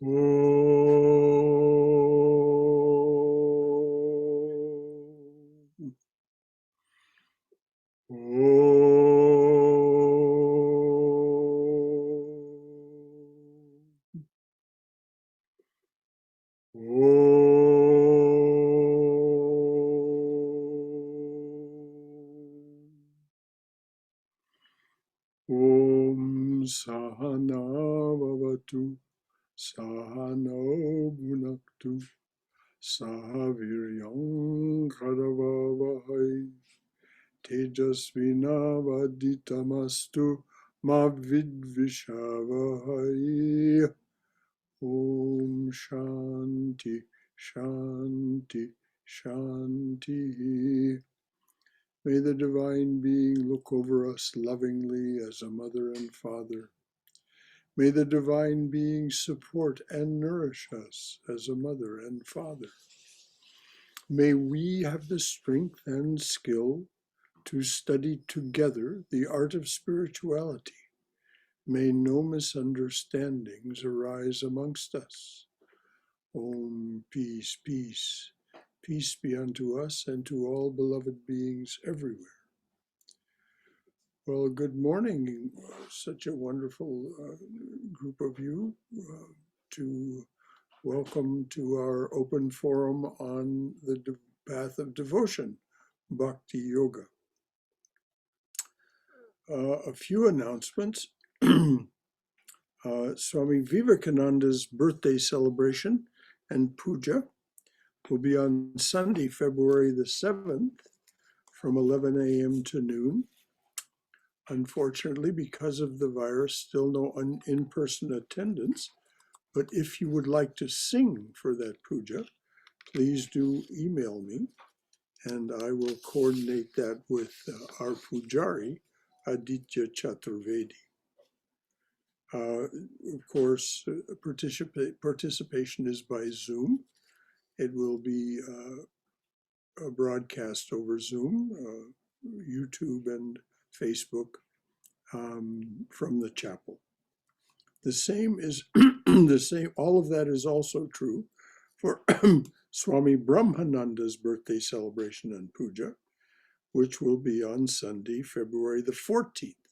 Om. Om Sahana Bhavatu Sahano Bhunaktu Sahaviryam Karavavahai Tejasvinavaditamastu Ma Vidvishavahai. Om Shanti Shanti Shanti. May the Divine Being look over us lovingly as a mother and father. May the Divine Being support and nourish us as a mother and father. May we have the strength and skill to study together the art of spirituality. May no misunderstandings arise amongst us. Om, peace, peace. Peace be unto us and to all beloved beings everywhere. Well, good morning. Such a wonderful group of you to welcome to our open forum on the path of devotion, Bhakti Yoga. A few announcements. Swami Vivekananda's birthday celebration and puja will be on Sunday, February the 7th from 11 a.m. to noon. Unfortunately, because of the virus, still no in-person attendance. But if you would like to sing for that puja, please do email me, and I will coordinate that with our pujari, Aditya Chaturvedi. Of course, participation is by Zoom. It will be a broadcast over Zoom, YouTube and Facebook from the chapel. The same is all of that is also true for Swami Brahmananda's birthday celebration and puja, which will be on Sunday, February the 14th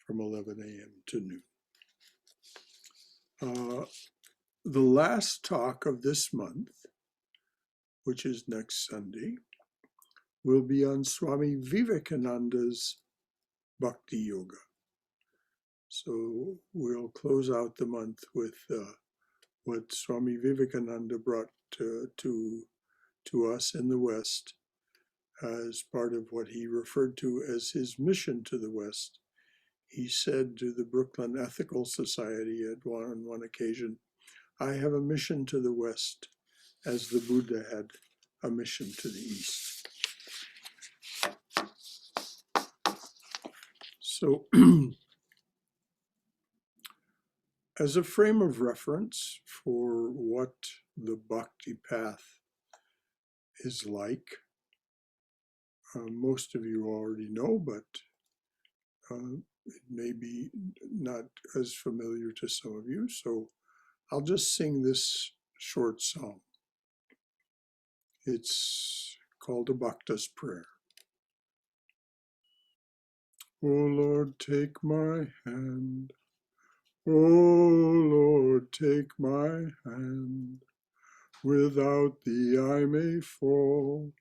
from 11 a.m. to noon. The last talk of this month, which is next Sunday, will be on Swami Vivekananda's Bhakti Yoga. So we'll close out the month with what Swami Vivekananda brought to us in the West as part of what he referred to as his mission to the West. He said to the Brooklyn Ethical Society on one occasion, "I have a mission to the West as the Buddha had a mission to the East." So as a frame of reference for what the Bhakti path is like, most of you already know, but it may be not as familiar to some of you. So I'll just sing this short song. It's called a Bhakta's Prayer. O Lord, take my hand. O Lord, take my hand. Without thee I may fall.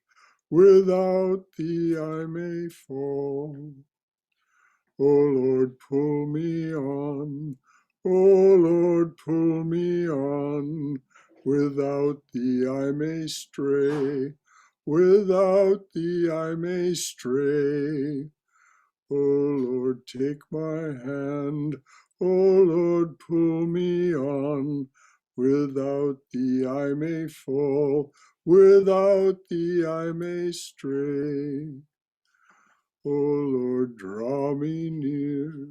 Without thee I may fall. O Lord, pull me on. O Lord, pull me on. Without thee I may stray. Without thee I may stray. O Lord, take my hand. O Lord, pull me on. Without thee I may fall. Without thee I may stray. O Lord, draw me near.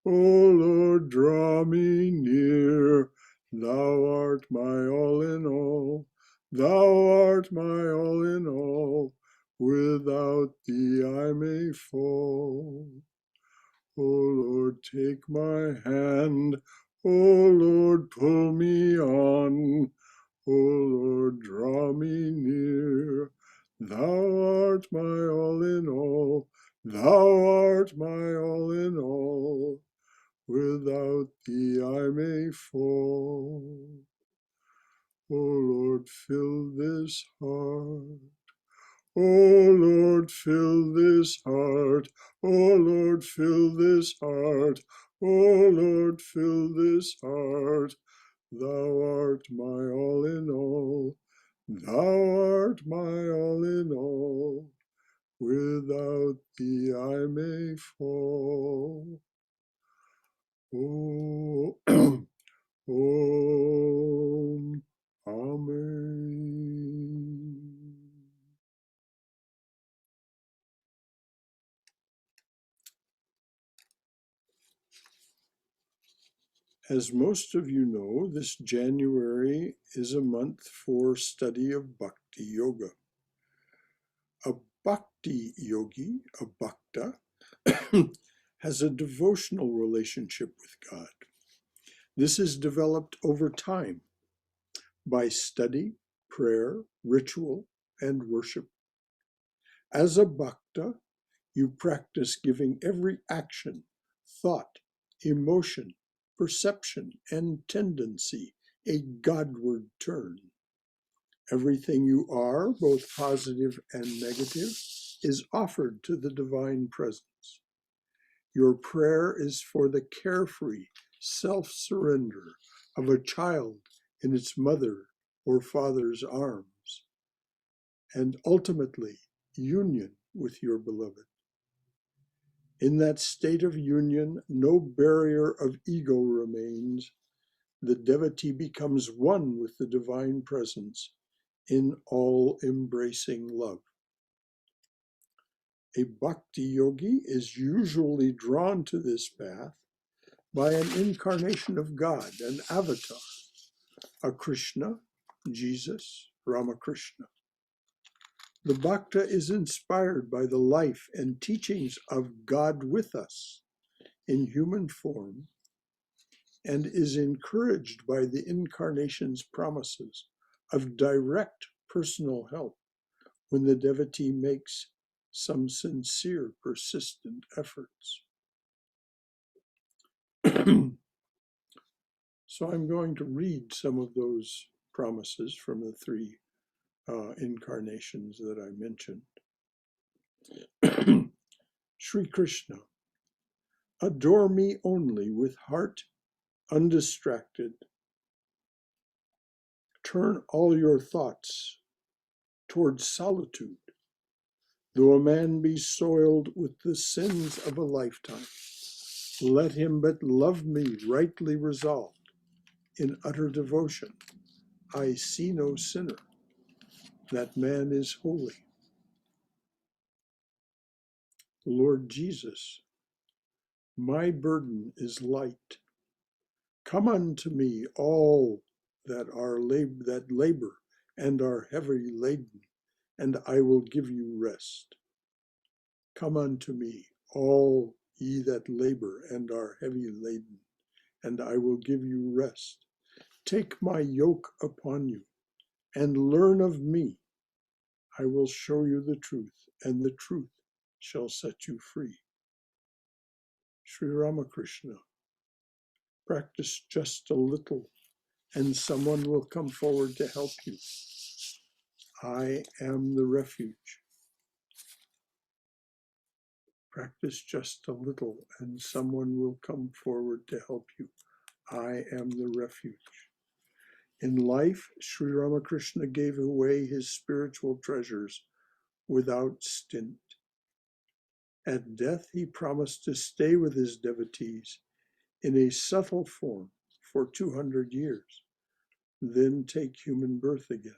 O Lord, draw me near. Thou art my all in all. Thou art my all in all. Without thee I may fall. O Lord, take my hand. O Lord, pull me on. O Lord, draw me near. Thou art my all in all. Thou art my all in all. Without thee I may fall. O Lord, fill this heart. O Lord, fill this heart. O Lord, fill this heart. O Lord, fill this heart. Thou art my all in all. Thou art my all in all. Without thee I may fall. Oh, Om. Amen. As most of you know, this January is a month for study of Bhakti Yoga. A Bhakti yogi, a bhakta, has a devotional relationship with God. This is developed over time by study, prayer, ritual, and worship. As a bhakta, you practice giving every action, thought, emotion, perception, and tendency a Godward turn. Everything you are, both positive and negative, is offered to the divine presence. Your prayer is for the carefree self-surrender of a child in its mother or father's arms, and ultimately union with your beloved. In that state of union, no barrier of ego remains. The devotee becomes one with the divine presence in all-embracing love. A bhakti yogi is usually drawn to this path by an incarnation of God, an avatar, a Krishna, Jesus, Ramakrishna. The bhakta is inspired by the life and teachings of God with us in human form and is encouraged by the incarnation's promises of direct personal help when the devotee makes some sincere, persistent efforts. So I'm going to read some of those promises from the three incarnations that I mentioned. Sri Krishna, adore me only with heart undistracted. Turn all your thoughts towards solitude. Though a man be soiled with the sins of a lifetime, let him but love me rightly resolved. In utter devotion, I see no sinner. That man is holy. Lord Jesus, my burden is light. Come unto me, all that labor and are heavy laden, and I will give you rest. Come unto me, all ye that labor and are heavy laden, and I will give you rest. Take my yoke upon you, and learn of me. I will show you the truth, and the truth shall set you free. Sri Ramakrishna, practice just a little, and someone will come forward to help you. I am the refuge. Practice just a little, and someone will come forward to help you. I am the refuge. In life, Sri Ramakrishna gave away his spiritual treasures without stint. At death, he promised to stay with his devotees in a subtle form for 200 years, then take human birth again.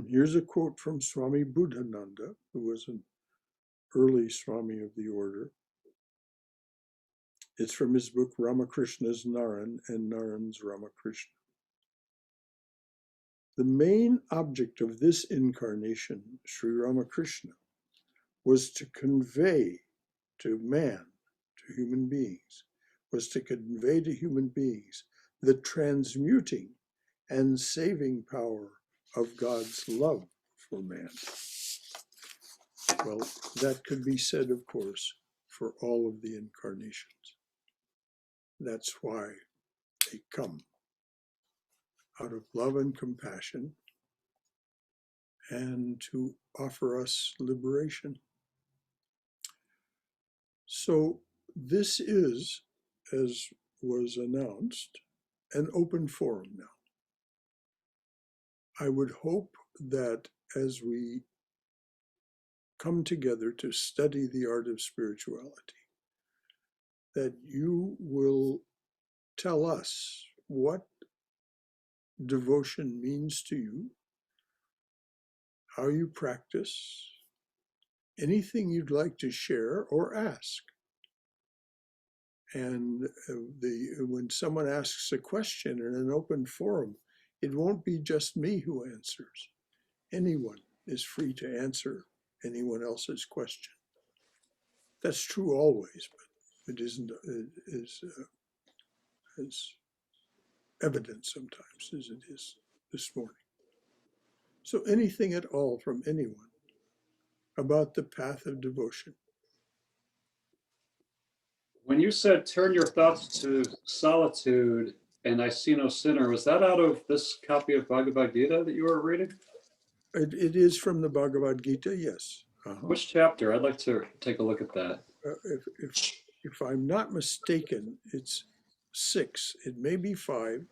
Here's a quote from Swami Buddhananda, who was an early Swami of the order. It's from his book Ramakrishna's Naran and Naran's Ramakrishna. The main object of this incarnation, Sri Ramakrishna, was to convey to man, to human beings, was to convey to human beings the transmuting and saving power of God's love for man. Well, that could be said, of course, for all of the incarnations. That's why they come out of love and compassion and to offer us liberation. So this is, as was announced, an open forum now. I would hope that as we come together to study the art of spirituality, that you will tell us what devotion means to you, how you practice, anything you'd like to share or ask. And when someone asks a question in an open forum, it won't be just me who answers. Anyone is free to answer anyone else's question. That's true always, but it isn't as evident sometimes as it is this morning. So anything at all from anyone about the path of devotion. When you said turn your thoughts to solitude and I see no sinner, was that out of this copy of Bhagavad Gita that you were reading? It is from the Bhagavad Gita, yes. Which chapter? I'd like to take a look at that. If I'm not mistaken, it's 6. It may be 5.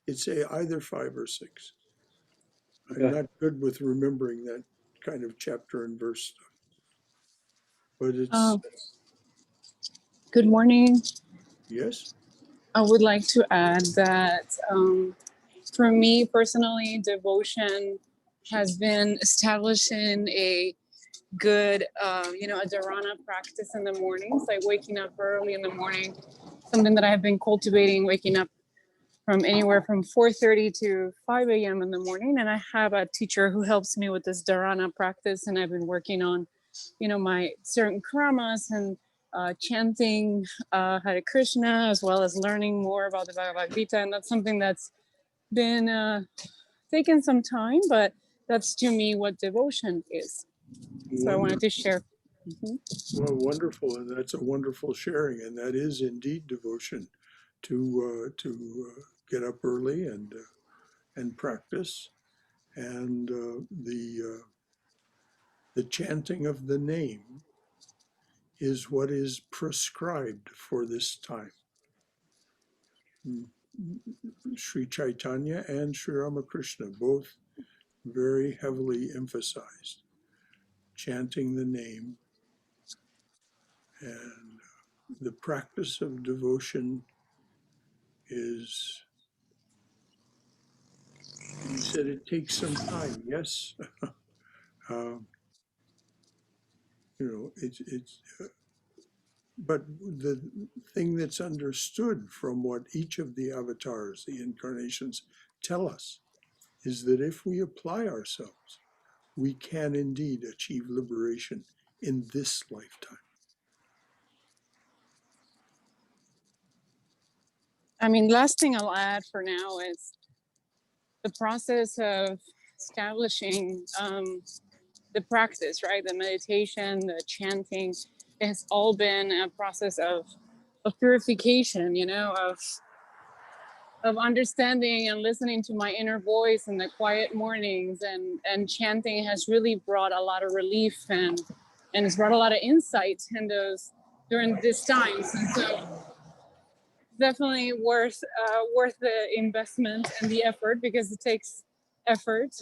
It's either 5 or 6. Okay. I'm not good with remembering that kind of chapter and verse stuff. But it's... Good morning. Yes? I would like to add that for me personally, devotion has been establishing a good, a dharana practice in the mornings, like waking up early in the morning, something that I have been cultivating, waking up from anywhere from 4:30 to 5 a.m. in the morning. And I have a teacher who helps me with this dharana practice. And I've been working on, my certain kramas and chanting Hare Krishna, as well as learning more about the Bhagavad Gita. And that's something that's been taken some time, but that's to me what devotion is. Wonderful. So I wanted to share. Well, wonderful. And that's a wonderful sharing. And that is indeed devotion to get up early and practice. And the chanting of the name is what is prescribed for this time. Sri Chaitanya and Sri Ramakrishna both very heavily emphasized chanting the name, and the practice of devotion is, you said it takes some time, yes? But the thing that's understood from what each of the avatars, the incarnations, tell us is that if we apply ourselves, we can indeed achieve liberation in this lifetime. Last thing I'll add for now is the process of establishing the practice, right? The meditation, the chanting, it has all been a process of purification, of understanding and listening to my inner voice in the quiet mornings, and chanting has really brought a lot of relief and it's brought a lot of insight in those during these times. And so definitely worth the investment and the effort, because it takes effort.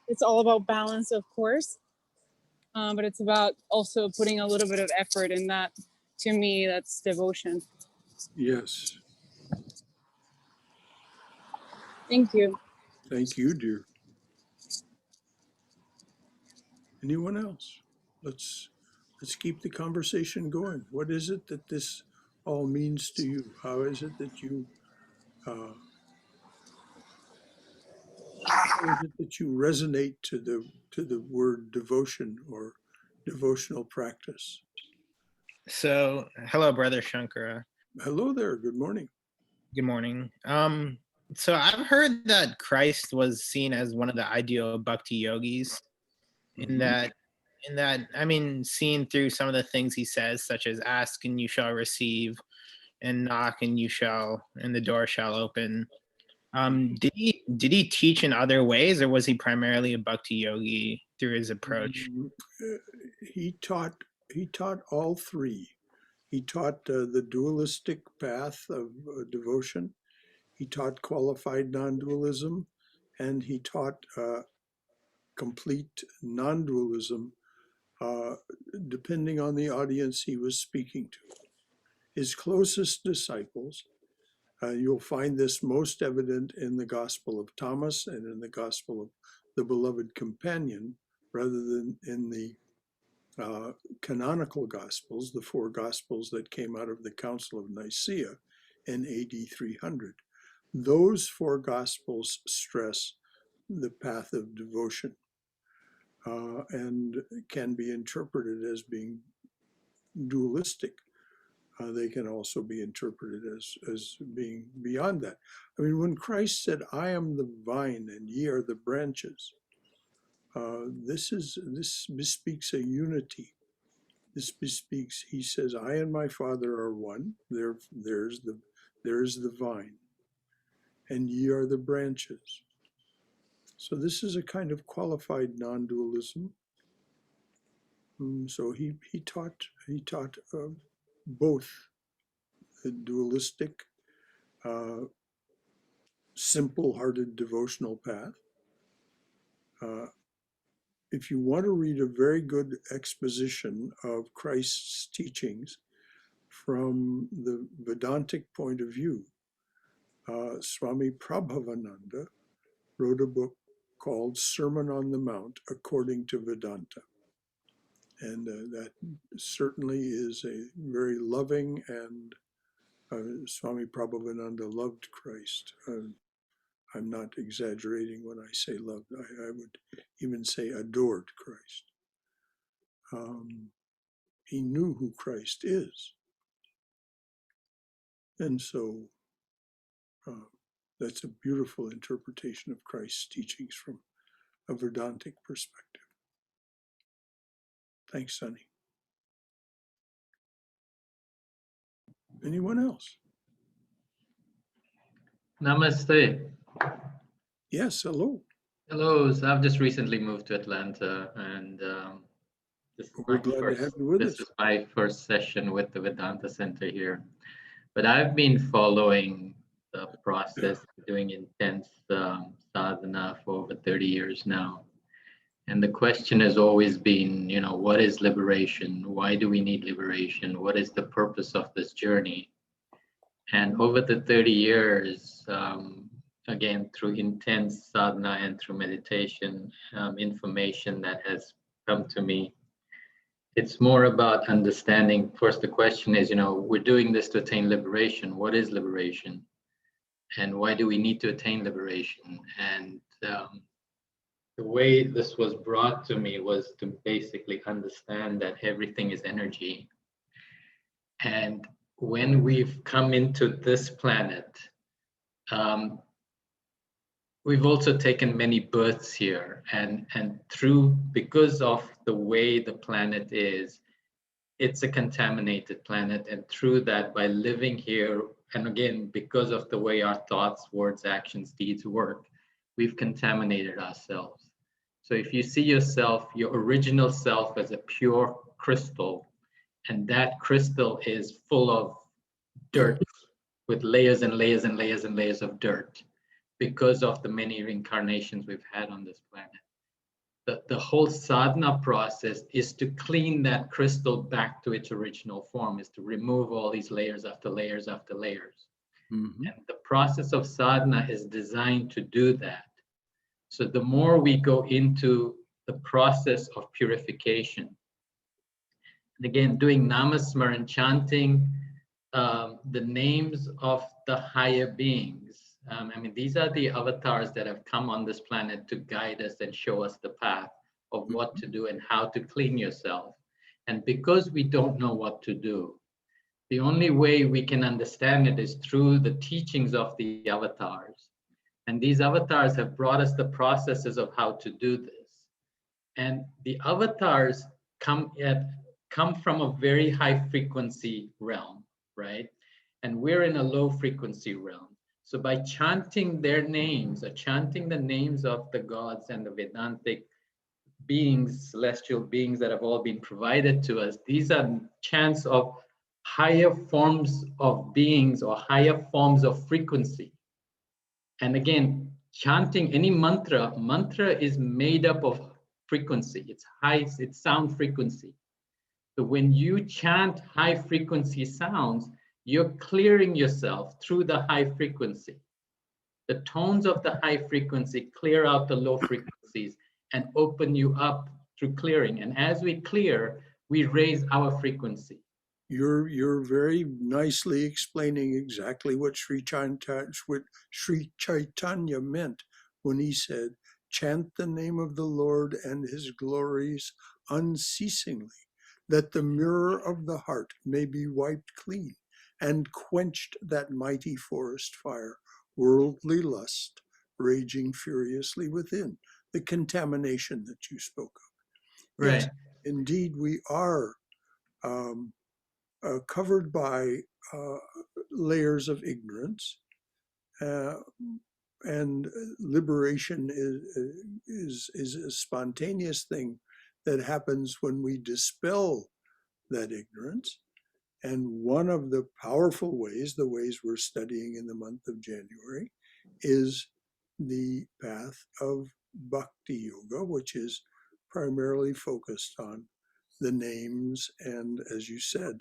It's all about balance, of course, but it's about also putting a little bit of effort in that. To me, that's devotion. Yes. Thank you. Thank you, dear. Anyone else? Let's keep the conversation going. What is it that this all means to you? How is it that you resonate to the word devotion or devotional practice? So, hello, Brother Shankara. Hello there. Good morning. Good morning. So I've heard that Christ was seen as one of the ideal bhakti yogis. In Mhm. that, I mean, seen through some of the things he says, such as "Ask and you shall receive," and "Knock and the door shall open." Did he teach in other ways, or was he primarily a bhakti yogi through his approach? Uh, He taught all three. He taught the dualistic path of devotion. He taught qualified non-dualism, and he taught complete non-dualism, uh, depending on the audience he was speaking to. His closest disciples, you'll find this most evident in the Gospel of Thomas and in the Gospel of the Beloved Companion, rather than in the canonical Gospels, the four Gospels that came out of the Council of Nicaea in AD 300. Those four Gospels stress the path of devotion and can be interpreted as being dualistic. They can also be interpreted as being beyond that. I mean, when Christ said, "I am the vine and ye are the branches," this bespeaks a unity. This bespeaks. He says, "I and my Father are one." There's the vine, and ye are the branches. So this is a kind of qualified non-dualism. So he taught both the dualistic, simple-hearted devotional path. If you want to read a very good exposition of Christ's teachings from the Vedantic point of view, Swami Prabhavananda wrote a book called Sermon on the Mount According to Vedanta. And that certainly is a very loving, and Swami Prabhavananda loved Christ. I'm not exaggerating when I say loved. I would even say adored Christ. He knew who Christ is. And so that's a beautiful interpretation of Christ's teachings from a Vedantic perspective. Thanks, Sunny. Anyone else? Namaste. Yes, hello. Hello. So I've just recently moved to Atlanta, and We're glad to have you with us. This is my first session with the Vedanta Center here. But I've been following the process, doing intense sadhana for over 30 years now. And the question has always been, what is liberation? Why do we need liberation? What is the purpose of this journey? And over the 30 years, again, through intense sadhana and through meditation, information that has come to me, it's more about understanding. First, the question is, we're doing this to attain liberation. What is liberation? And why do we need to attain liberation? And the way this was brought to me was to basically understand that everything is energy. And when we've come into this planet, we've also taken many births here, and because of the way the planet is, it's a contaminated planet, and through that, by living here, and again, because of the way our thoughts, words, actions, deeds work, we've contaminated ourselves. So if you see yourself, your original self, as a pure crystal, and that crystal is full of dirt with layers and layers and layers and layers of dirt because of the many reincarnations we've had on this planet. The whole sadhana process is to clean that crystal back to its original form, is to remove all these layers after layers after layers. Mm-hmm. And the process of sadhana is designed to do that. So the more we go into the process of purification, and again, doing namasmaran, chanting the names of the higher beings. These are the avatars that have come on this planet to guide us and show us the path of what to do and how to clean yourself. And because we don't know what to do, the only way we can understand it is through the teachings of the avatars. And these avatars have brought us the processes of how to do this. And the avatars come from a very high frequency realm, right? And we're in a low frequency realm. So by chanting their names, or chanting the names of the gods and the Vedantic beings, celestial beings that have all been provided to us, these are chants of higher forms of beings or higher forms of frequency. And again, chanting any mantra is made up of frequency. It's high, it's sound frequency. So when you chant high frequency sounds, you're clearing yourself through the high frequency. The tones of the high frequency clear out the low frequencies and open you up through clearing. And as we clear, we raise our frequency. You're very nicely explaining exactly what Sri Chaitanya meant when he said, chant the name of the Lord and his glories unceasingly, that the mirror of the heart may be wiped clean and quenched that mighty forest fire, worldly lust, raging furiously within, the contamination that you spoke of. Right. Yes, indeed, we are covered by layers of ignorance, and liberation is a spontaneous thing that happens when we dispel that ignorance. And one of the powerful ways, the ways we're studying in the month of January, is the path of Bhakti Yoga, which is primarily focused on the names and, as you said,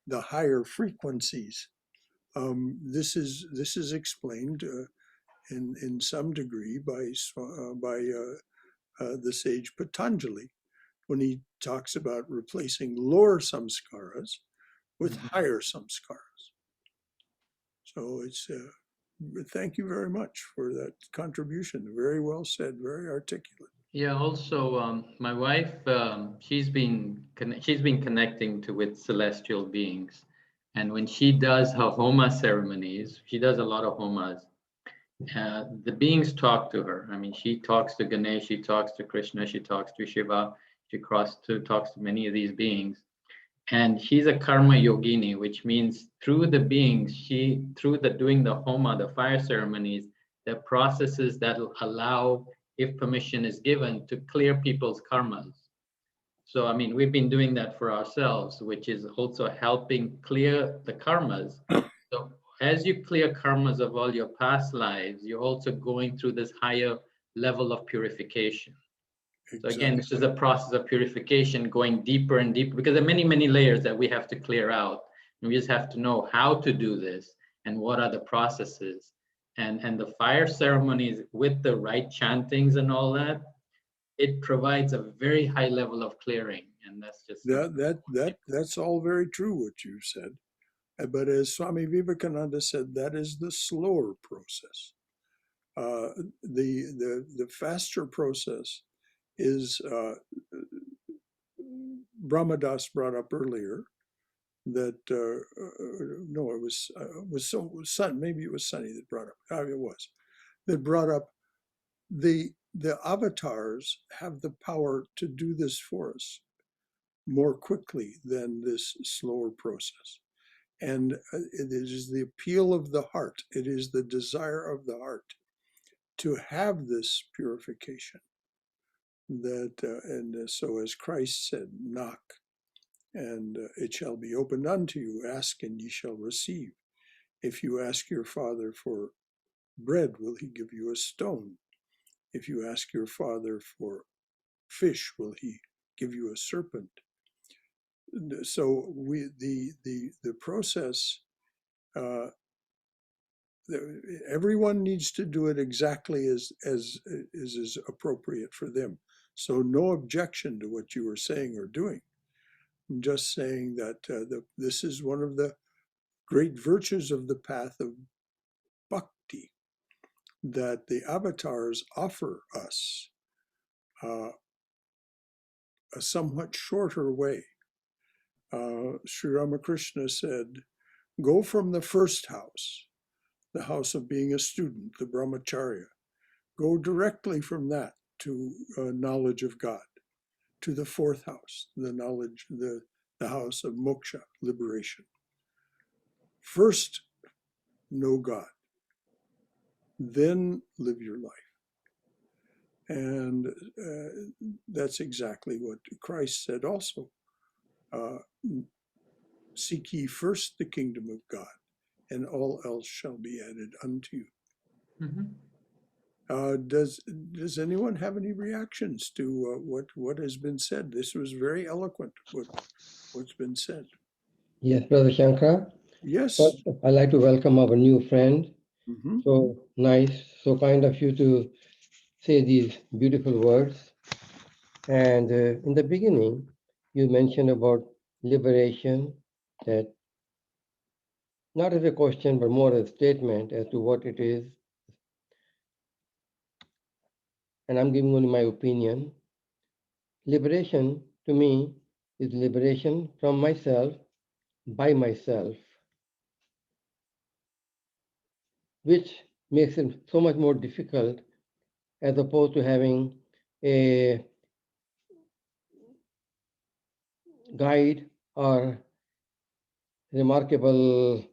the higher frequencies. This is explained in some degree by the sage Patanjali when he talks about replacing lower samskaras with higher samskaras. So it's thank you very much for that contribution. Very well said, very articulate. Yeah. Also, my wife, she's been connecting with celestial beings, and when she does her homa ceremonies, she does a lot of homas. The beings talk to her. I mean, she talks to Ganesh, she talks to Krishna, she talks to Shiva, she talks to many of these beings. And she's a karma yogini, which means through the beings, through doing the homa, the fire ceremonies, the processes that will allow, if permission is given, to clear people's karmas. So, I mean, we've been doing that for ourselves, which is also helping clear the karmas. So as you clear karmas of all your past lives, you're also going through this higher level of purification. So again, this is a process of purification, going deeper and deeper, because there are many, many layers that we have to clear out. And we just have to know how to do this and what are the processes. And the fire ceremonies with the right chantings and all that, it provides a very high level of clearing. And that's just that's all very true what you said. But as Swami Vivekananda said, that is the slower process. The faster process is Brahmadas brought up earlier that no, it was Sun. Maybe it was Sunny that brought up. It was that brought up the avatars have the power to do this for us more quickly than this slower process. And it is the appeal of the heart. It is the desire of the heart to have this purification. And so as Christ said, knock, and it shall be opened unto you. Ask, and ye shall receive. If you ask your Father for bread, will he give you a stone? If you ask your Father for fish, will he give you a serpent? So the process, everyone needs to do it exactly as is appropriate for them. So no objection to what you were saying or doing. I'm just saying that this is one of the great virtues of the path of bhakti, that the avatars offer us a somewhat shorter way Sri Ramakrishna said, go from the first house, the house of being a student, the brahmacharya, go directly from that to knowledge of God, to the fourth house, the knowledge, the house of moksha, liberation. First, know God, then live your life. And that's exactly what Christ said also. Seek ye first the kingdom of God, and all else shall be added unto you. Mhm. Does anyone have any reactions to what has been said? This was very eloquent, what's been said. Yes, Brother Shankara. Yes. First, I'd like to welcome our new friend. Mhm. So nice, so kind of you to say these beautiful words. And in the beginning, you mentioned about liberation, that not as a question, but more as a statement as to what it is. And I'm giving only my opinion. Liberation to me is liberation from myself, by myself, which makes it so much more difficult as opposed to having a guide or remarkable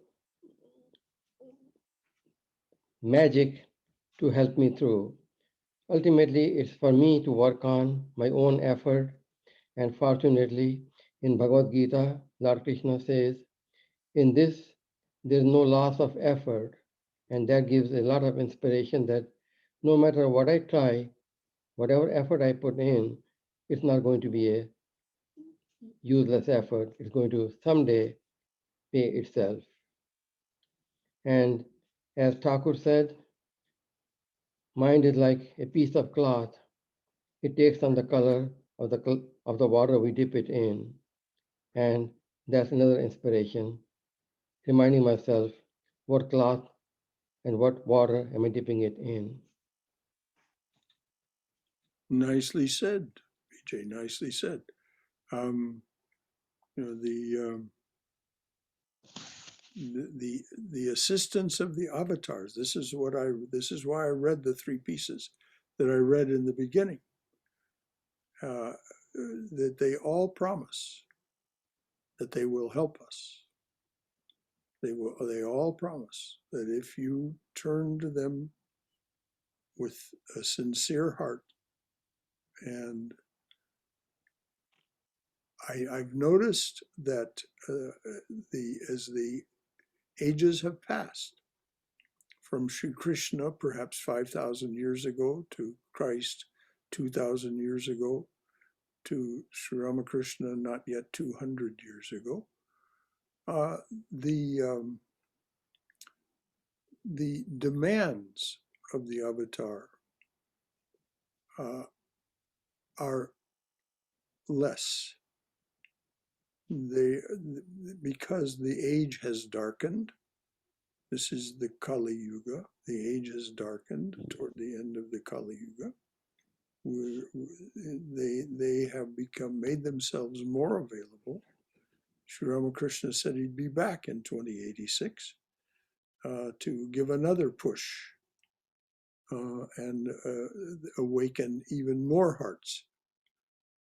magic to help me through. Ultimately, it's for me to work on my own effort. And fortunately, in Bhagavad Gita, Lord Krishna says, in this, there's no loss of effort. And that gives a lot of inspiration that no matter what I try, whatever effort I put in, it's not going to be a useless effort. It's going to someday pay itself. And as Thakur said, mind is like a piece of cloth. It takes on the color of the water we dip it in. And that's another inspiration, reminding myself what cloth and what water am I dipping it in. Nicely said, BJ. Nicely said. You know, the assistance of the avatars. This is why I read the three pieces that I read in the beginning. That they all promise that they will help us. They all promise that if you turn to them with a sincere heart, and I've noticed that as the ages have passed, from Sri Krishna perhaps 5,000 years ago to Christ 2,000 years ago to Sri Ramakrishna not yet 200 years ago, the demands of the avatar are less. Because the age has darkened. This is the Kali Yuga. The age has darkened toward the end of the Kali Yuga. They have made themselves more available. Sri Ramakrishna said he'd be back in 2086 to give another push and awaken even more hearts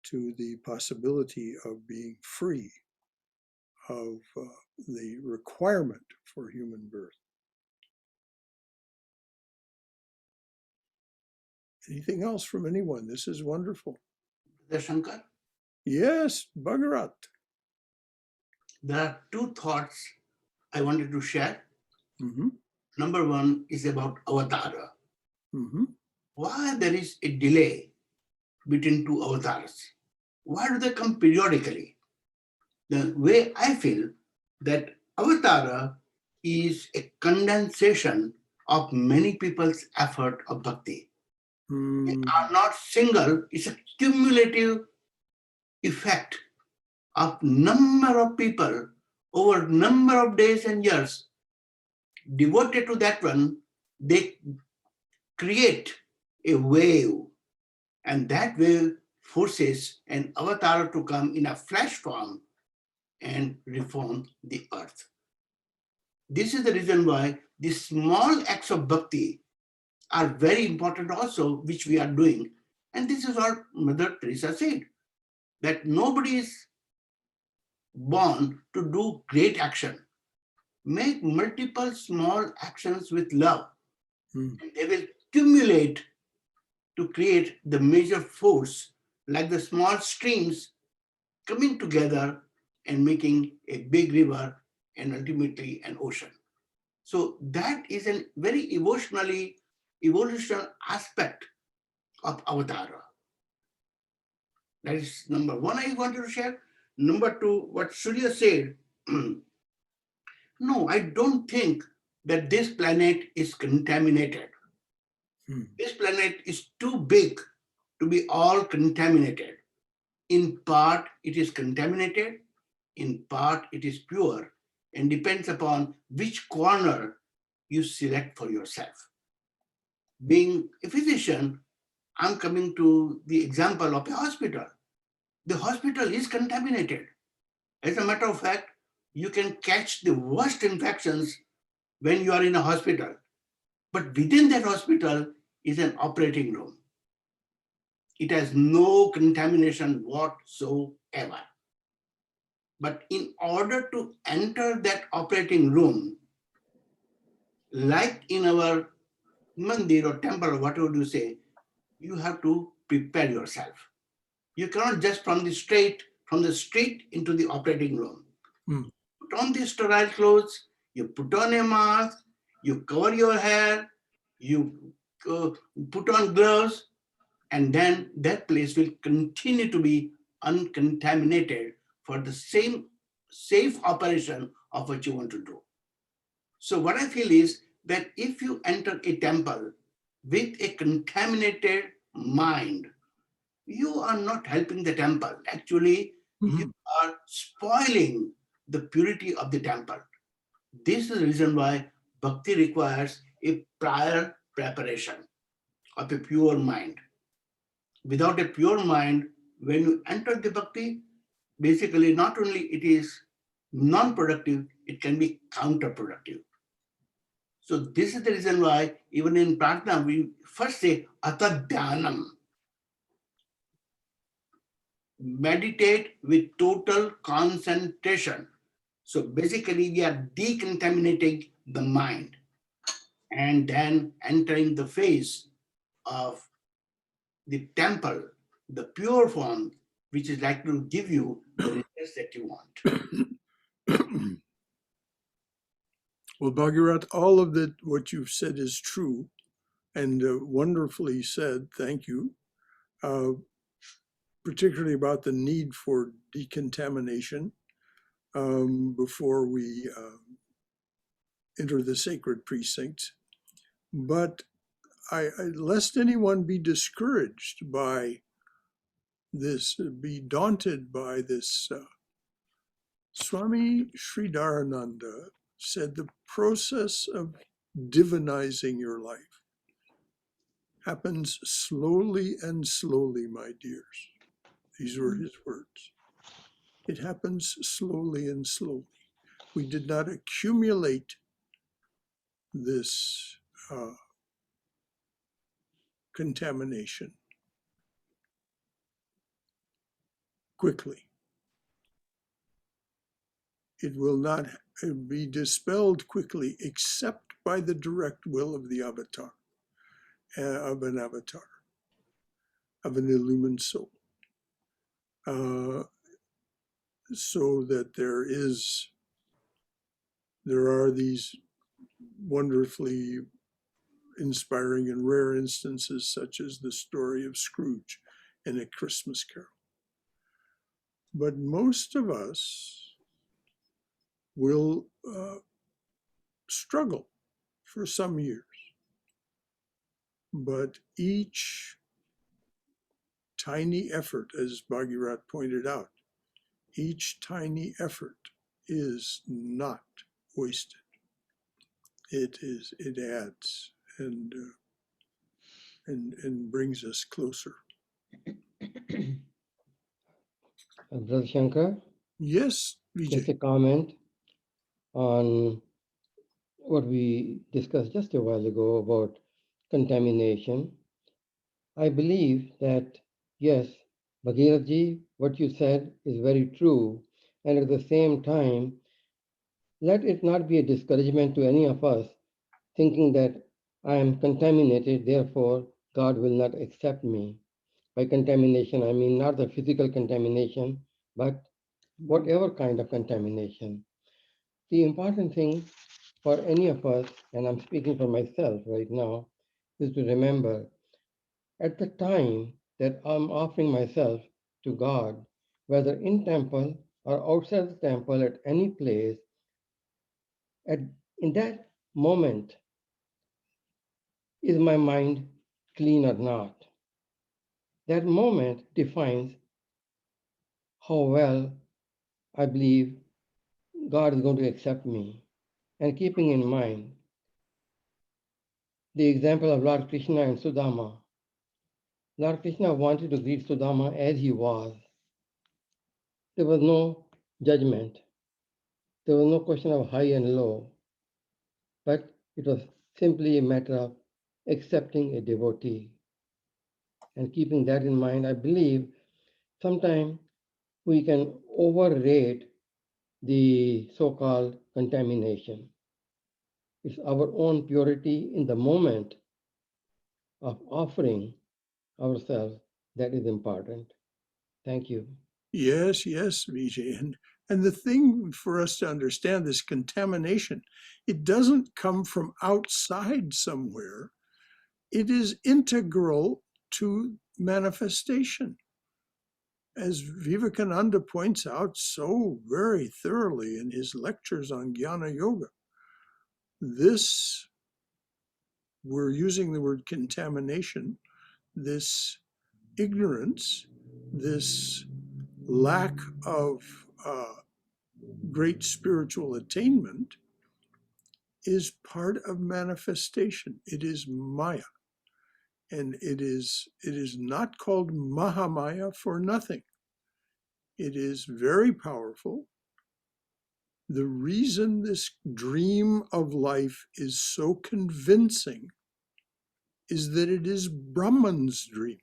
to the possibility of being free of the requirement for human birth. Anything else from anyone? This is wonderful. The Shankar, Yes, Bhagarat. there are two thoughts I wanted to share. Mm-hmm. Number one is about avatara. Mm-hmm. Why there is a delay between two avatars? Why do they come periodically? The way I feel that avatara is a condensation of many people's effort of bhakti. They are not single, it's a cumulative effect of number of people over number of days and years devoted to that one. They create a wave, and that wave forces an avatar to come in a flash form and reform the earth. This is the reason why the small acts of bhakti are very important also, which we are doing. And this is what Mother Teresa said, that nobody is born to do great action. Make multiple small actions with love. And they will accumulate to create the major force, like the small streams coming together and making a big river and ultimately an ocean. So that is a very evolutionary aspect of Avatara. That is number one I wanted to share. Number two, what Surya said, no, I don't think that this planet is contaminated. This planet is too big to be all contaminated. In part, it is contaminated, in part, it is pure, and depends upon which corner you select for yourself. Being a physician, I'm coming to the example of a hospital. The hospital is contaminated. As a matter of fact, you can catch the worst infections when you are in a hospital. But within that hospital is an operating room. It has no contamination whatsoever. But in order to enter that operating room, like in our mandir or temple or whatever you say, you have to prepare yourself. You cannot just from the street into the operating room. Put on the sterile clothes, you put on a mask, you cover your hair, you put on gloves, and then that place will continue to be uncontaminated for the same safe operation of what you want to do. So what I feel is that if you enter a temple with a contaminated mind, you are not helping the temple. Actually, you are spoiling the purity of the temple. This is the reason why bhakti requires a prior preparation of a pure mind. Without a pure mind, when you enter the bhakti, basically not only it is non-productive, it can be counterproductive. So this is the reason why even in prarthana, we first say atadhyanam. Meditate with total concentration. So basically we are decontaminating the mind and then entering the phase of the temple, the pure form, which is likely to give you the results that you want. Well, Bhagirath, all of what you've said is true and wonderfully said. Thank you. Particularly about the need for decontamination before we enter the sacred precincts. But lest anyone be discouraged by this, be daunted by this, Swami Sridharananda said the process of divinizing your life happens slowly and slowly, my dears. These were his words. It happens slowly and slowly. We did not accumulate this contamination quickly. It will not be dispelled quickly except by the direct will of the avatar, of an avatar, of an illumined soul. So that there are these wonderfully inspiring and rare instances, such as the story of Scrooge in A Christmas Carol. But most of us will struggle for some years. But each tiny effort, as Bhagirath pointed out, each tiny effort is not wasted. It adds and brings us closer. Brother Shankar? Yes, just Vijay. a comment on what we discussed just a while ago about contamination. I believe that, yes, Bhagirath, what you said is very true. And at the same time, let it not be a discouragement to any of us thinking that I am contaminated, therefore God will not accept me. By contamination, I mean not the physical contamination, but whatever kind of contamination. The important thing for any of us, and I'm speaking for myself right now, is to remember at the time that I'm offering myself to God, whether in temple or outside the temple, at any place, at, in that moment, is my mind clean or not? That moment defines how well I believe God is going to accept me. And keeping in mind the example of Lord Krishna and Sudama, Lord Krishna wanted to greet Sudama as he was. There was no judgment. There was no question of high and low, but it was simply a matter of accepting a devotee. And keeping that in mind, I believe sometimes we can overrate the so-called contamination. It's our own purity in the moment of offering ourselves that is important. Thank you. Yes, yes, Vijay. And the thing for us to understand this contamination, it doesn't come from outside somewhere. It is integral to manifestation. As Vivekananda points out so very thoroughly in his lectures on Jnana Yoga, this, we're using the word contamination, this ignorance, this lack of great spiritual attainment is part of manifestation. It is Maya. And it is not called Mahamaya for nothing. It is very powerful. The reason this dream of life is so convincing is that it is Brahman's dream.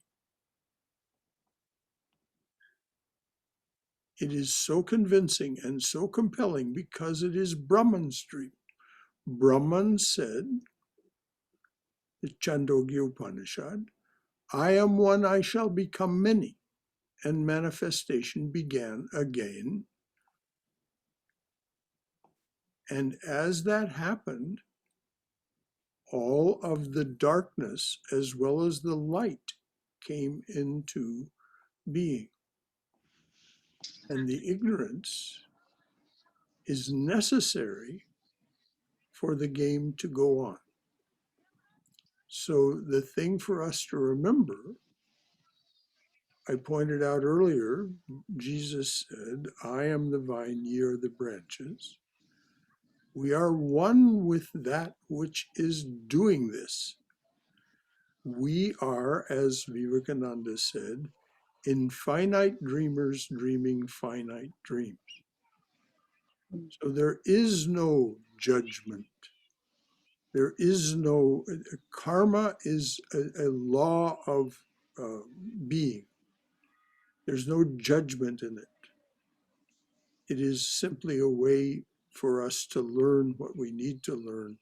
It is so convincing and so compelling because it is Brahman's dream. Brahman said, the Chandogya Upanishad, I am one, I shall become many. And manifestation began again. And as that happened, all of the darkness as well as the light came into being. And the ignorance is necessary for the game to go on. So the thing for us to remember, I pointed out earlier, Jesus said, I am the vine, ye are the branches. We are one with that which is doing this. We are, as Vivekananda said, infinite dreamers dreaming finite dreams. So there is no judgment. There is no, karma is a law of being. There's no judgment in it. It is simply a way for us to learn what we need to learn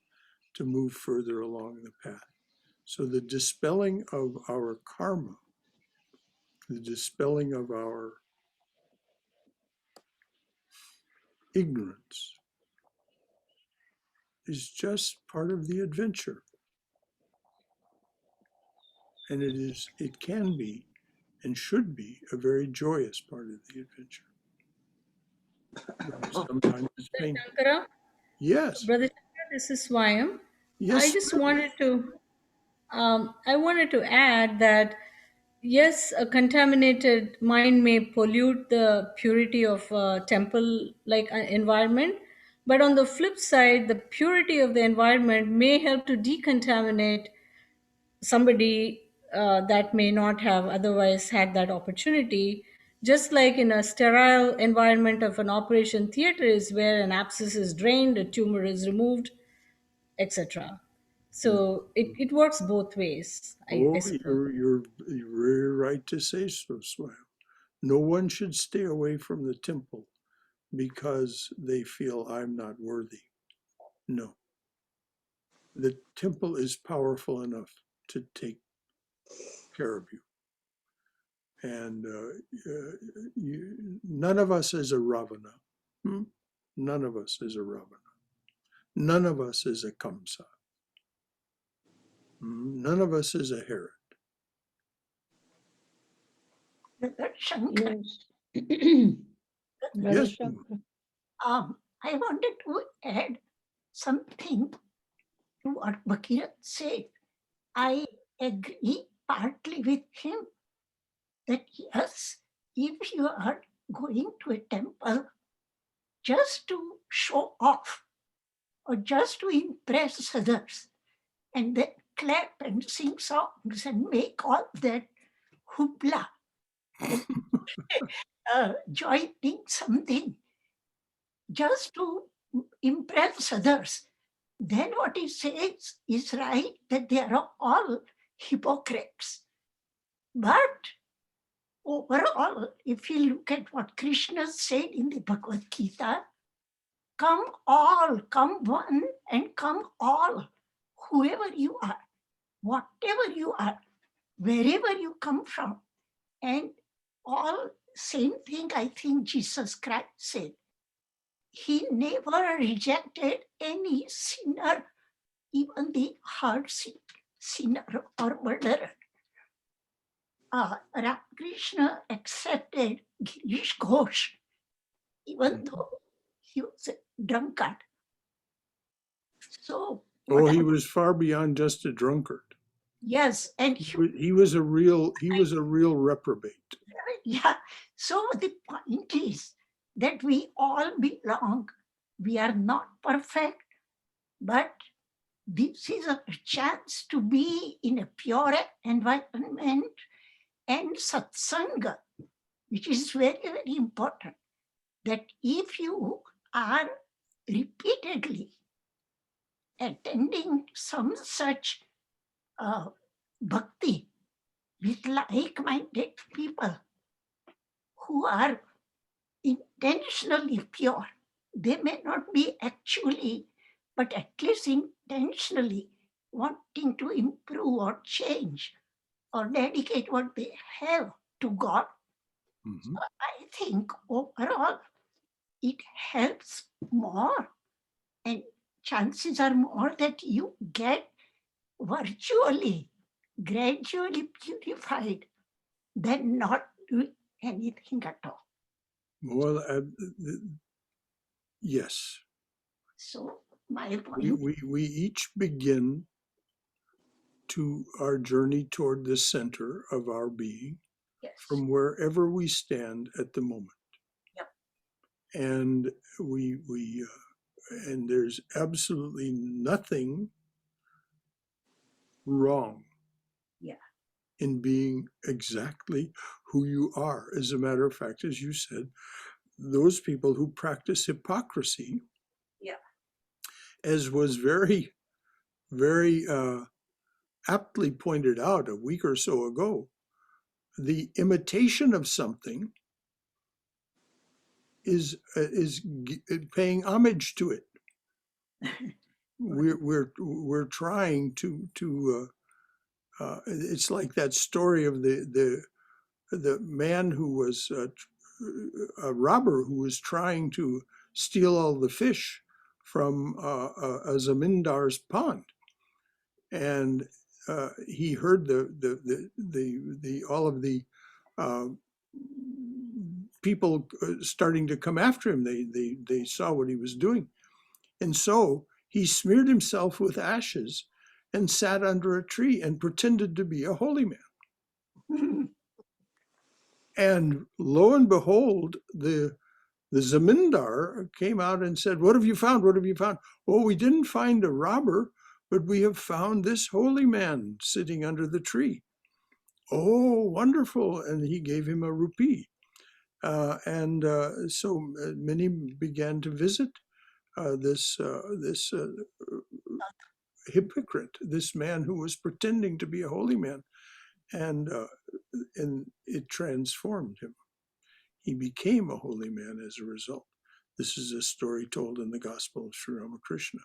to move further along the path. So the dispelling of our karma, the dispelling of our ignorance is just part of the adventure. And it can be and should be a very joyous part of the adventure. Sometimes it's painful. Shankara, Yes, Brother Shankara, this is Swayam. yes, I wanted to add that yes, a contaminated mind may pollute the purity of a temple like environment, but on the flip side, the purity of the environment may help to decontaminate somebody that may not have otherwise had that opportunity Just like in a sterile environment of an operation theater is where an abscess is drained, a tumor is removed, etc. So it works both ways, I Oh, suppose. you're very right to say so, Swam. No one should stay away from the temple because they feel I'm not worthy. No. The temple is powerful enough to take care of you. And none of us is a Ravana. None of us is a Ravana. None of us is a Kamsa. None of us is a Herod. Brother Shankara, Yes. Brother Yes. Shankara. I wanted to add something to what Bhakirath said. I agree partly with him that yes, if you are going to a temple just to show off or just to impress others and then clap and sing songs and make all that hoopla, joining something just to impress others, then what he says is right, that they are all hypocrites. But overall, if you look at what Krishna said in the Bhagavad Gita, come all, come one and come all, whoever you are, whatever you are, wherever you come from. And all same thing I think Jesus Christ said. He never rejected any sinner, even the hard sinner or murderer. Ramakrishna accepted Girish Ghosh, even though he was a drunkard. So, Oh, he was far beyond just a drunkard. yes, and He was a real reprobate. yeah. So the point is that we all belong. We are not perfect, but this is a chance to be in a pure environment and satsanga, which is very, very important. That if you are repeatedly attending some such bhakti with like-minded people who are intentionally pure, they may not be actually, but at least intentionally wanting to improve or change or dedicate what they have to God. Mhm. So I think overall it helps more, and chances are more that you get virtually, gradually purified than not doing anything at all. Well, yes. So my point, We each begin to our journey toward the center of our being yes, from wherever we stand at the moment. Yep. And and there's absolutely nothing wrong Yeah. in being exactly who you are. As a matter of fact, as you said, those people who practice hypocrisy, Yeah. as was very, very aptly pointed out a week or so ago, the imitation of something is paying homage to it. We're trying to it's like that story of the man who was a robber who was trying to steal all the fish from a zamindar's pond, and he heard the all of the people starting to come after him. They saw what he was doing, and so he smeared himself with ashes and sat under a tree and pretended to be a holy man. And lo and behold, the zamindar came out and said, "What have you found? What have you found?" "Oh, we didn't find a robber, but we have found this holy man sitting under the tree." "Oh, wonderful." And he gave him a rupee. So many began to visit this hypocrite, this man who was pretending to be a holy man, and it transformed him. He became a holy man as a result. This is a story told in the Gospel of Sri Ramakrishna.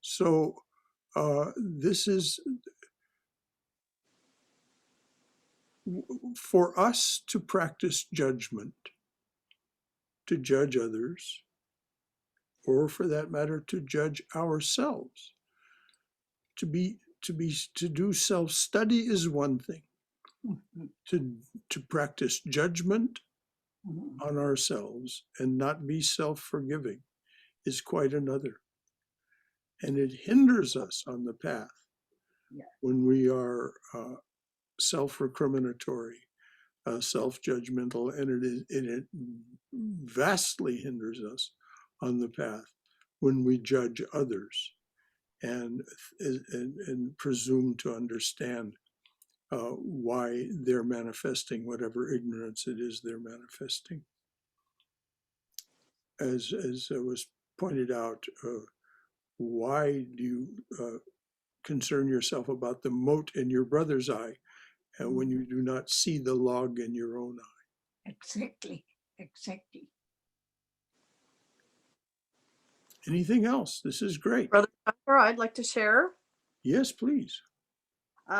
So this is for us to practice judgment, to judge others, or for that matter, to judge ourselves. To do self-study is one thing. To practice judgment on ourselves and not be self-forgiving is quite another. And it hinders us on the path when we are self-recriminatory, self-judgmental, and it vastly hinders us on the path when we judge others and presume to understand why they're manifesting whatever ignorance it is they're manifesting. As was pointed out, why do you concern yourself about the mote in your brother's eye and when you do not see the log in your own eye? Exactly, exactly. Anything else? This is great. Brother Shankara, I'd like to share. Yes, please.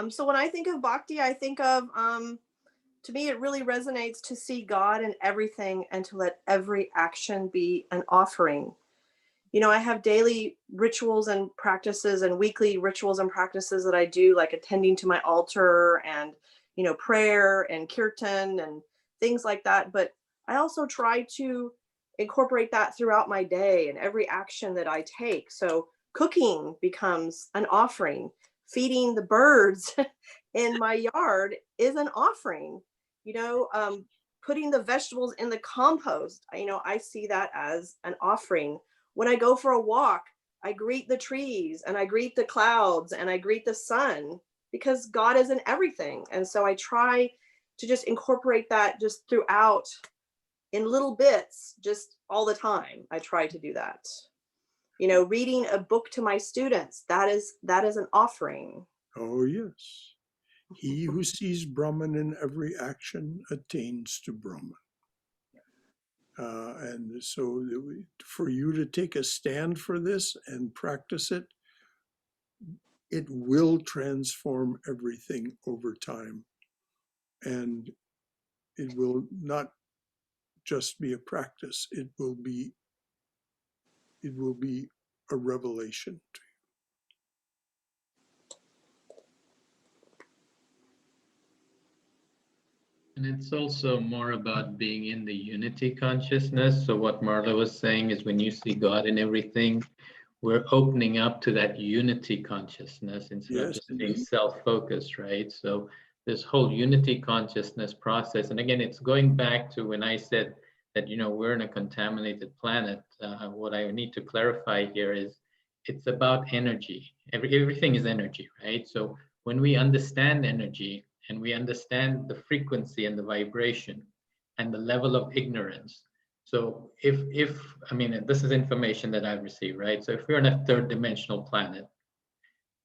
So when I think of bhakti, I think of, to me, it really resonates to see God in everything and to let every action be an offering. You know, I have daily rituals and practices and weekly rituals and practices that I do, like attending to my altar and, you know, prayer and kirtan and things like that. But I also try to incorporate that throughout my day and every action that I take. So cooking becomes an offering. Feeding the birds in my yard is an offering. You know, putting the vegetables in the compost, you know, I see that as an offering. When I go for a walk, I greet the trees and I greet the clouds and I greet the sun because God is in everything. And so I try to just incorporate that just throughout in little bits, just all the time. I try to do that. You know, reading a book to my students, that is an offering. Oh, yes. He who sees Brahman in every action attains to Brahman. And so for you to take a stand for this and practice it, it will transform everything over time. And it will not just be a practice, it will be a revelation to you. And it's also more about being in the unity consciousness. So what Marla was saying is when you see God in everything, we're opening up to that unity consciousness instead of just being self-focused, right? So this whole unity consciousness process, and again, it's going back to when I said that, you know, we're in a contaminated planet. What I need to clarify here is it's about energy. Everything is energy, right? So when we understand energy and we understand the frequency and the vibration and the level of ignorance. So if I mean, this is information that I've received, right? So if we're on a third dimensional planet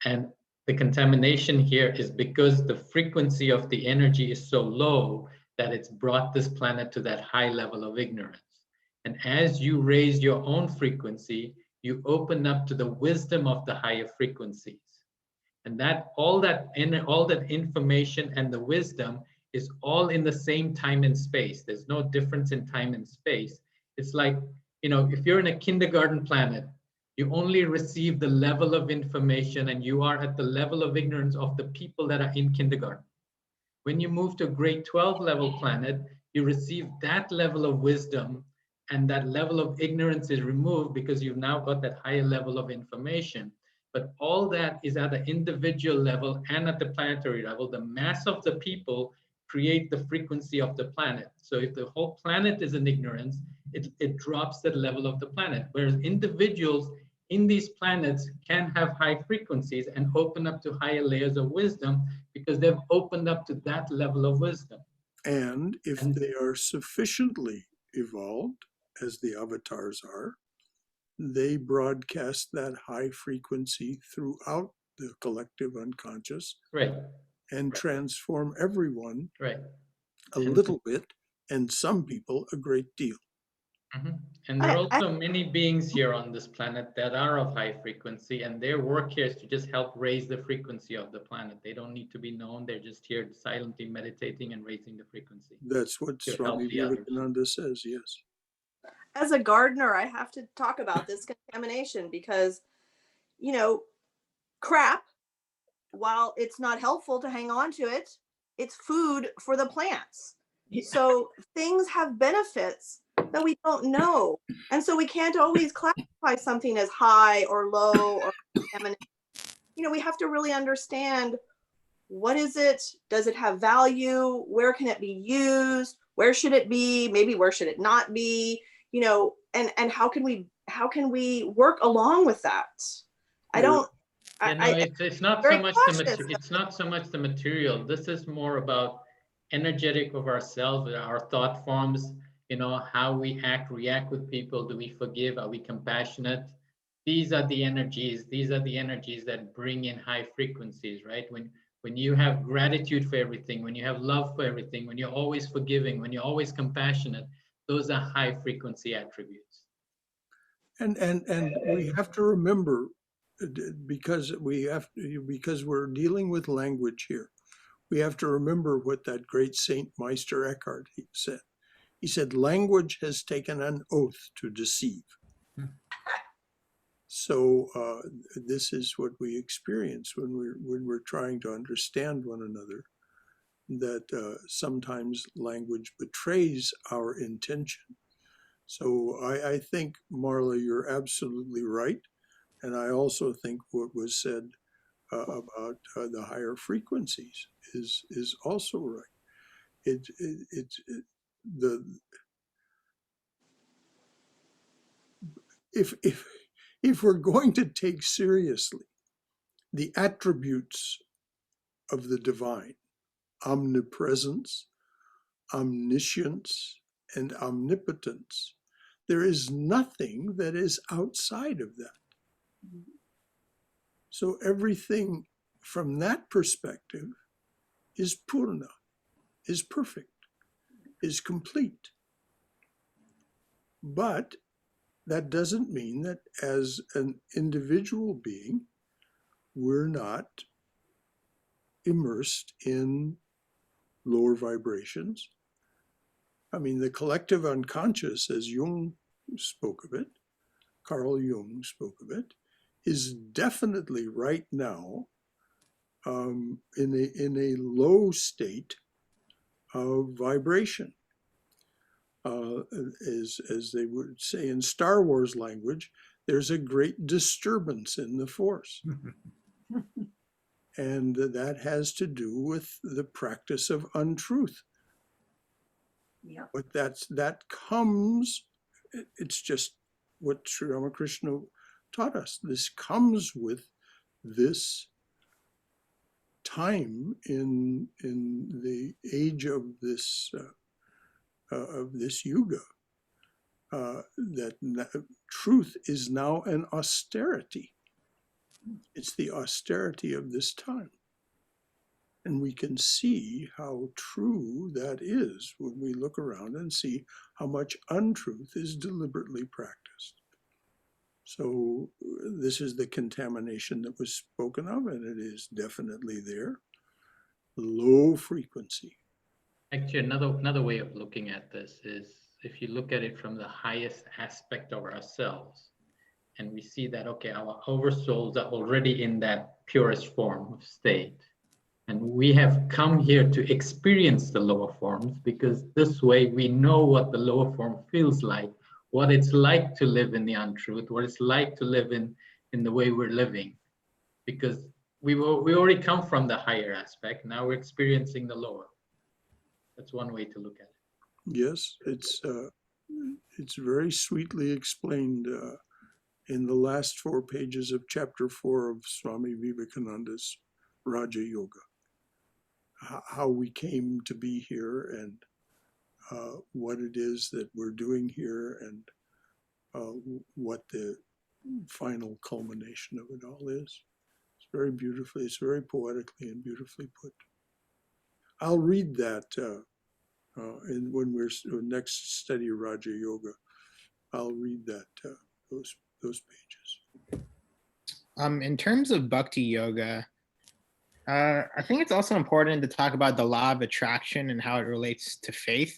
and the contamination here is because the frequency of the energy is so low that it's brought this planet to that high level of ignorance. And as you raise your own frequency, you open up to the wisdom of the higher frequencies. And that all that information and the wisdom is all in the same time and space. There's no difference in time and space. It's like, you know, if you're in a kindergarten planet, you only receive the level of information and you are at the level of ignorance of the people that are in kindergarten. When you move to a grade 12 level planet, you receive that level of wisdom and that level of ignorance is removed because you've now got that higher level of information. But all that is at the individual level and at the planetary level. The mass of the people create the frequency of the planet. So if the whole planet is in ignorance, it drops the level of the planet. Whereas individuals in these planets can have high frequencies and open up to higher layers of wisdom because they've opened up to that level of wisdom. And if And- they are sufficiently evolved, as the avatars are, they broadcast that high frequency throughout the collective unconscious Right, and transform everyone right. a And- little bit, and some people a great deal. Mhm. And there are I- also many beings here on this planet that are of high frequency, and their work here is to just help raise the frequency of the planet. They don't need to be known. They're just here silently meditating and raising the frequency. That's what To Swami help the others. Vivekananda says, yes. As a gardener, I have to talk about this contamination because, you know, crap, while it's not helpful to hang on to it, it's food for the plants. So things have benefits that we don't know. And so we can't always classify something as high or low or contaminated. You know, we have to really understand, what is it? Does it have value? Where can it be used? Where should it be? Maybe where should it not be? You know, and how can we work along with that? I don't. Yeah, no, it's not very so much cautious. it's not so much the material. This is more about energetic of ourselves, our thought forms, you know, how we react with people. Do we forgive? Are we compassionate? These are the energies that bring in high frequencies, right? When you have gratitude for everything, when you have love for everything, when you're always forgiving, when you're always compassionate, those are high frequency attributes. And we have to remember, because we're dealing with language here, we have to remember what that great Saint Meister Eckhart said. He said, language has taken an oath to deceive. So this is what we experience when we're trying to understand one another, that sometimes language betrays our intention. So I think, Marla, you're absolutely right. And I also think what was said about the higher frequencies is also right. If we're going to take seriously the attributes of the divine, omnipresence, omniscience, and omnipotence, there is nothing that is outside of that. So everything from that perspective is purna, is perfect, is complete. But that doesn't mean that as an individual being, we're not immersed in lower vibrations. I mean, the collective unconscious, as Jung spoke of it, Carl Jung spoke of it, is definitely right now in a low state of vibration. As they would say in Star Wars language, there's a great disturbance in the force. And that has to do with the practice of untruth. Yeah. But that comes, it's just what Sri Ramakrishna taught us. This comes with this time in the age of this yuga, that truth is now an austerity. It's the austerity of this time. And we can see how true that is when we look around and see how much untruth is deliberately practiced. So this is the contamination that was spoken of, and it is definitely there. Low frequency. Actually, another way of looking at this is if you look at it from the highest aspect of ourselves, and we see that, okay, our oversouls are already in that purest form of state. And we have come here to experience the lower forms, because this way we know what the lower form feels like, what it's like to live in the untruth, what it's like to live in the way we're living. Because we already come from the higher aspect, now we're experiencing the lower. That's one way to look at it. Yes, it's very sweetly explained in the last 4 pages of chapter 4 of Swami Vivekananda's Raja Yoga. how we came to be here and what it is that we're doing here and what the final culmination of it all is. It's very beautifully, it's very poetically and beautifully put. I'll read that when we're next study Raja Yoga. I'll read that those pages. In terms of Bhakti Yoga, I think it's also important to talk about the law of attraction and how it relates to faith,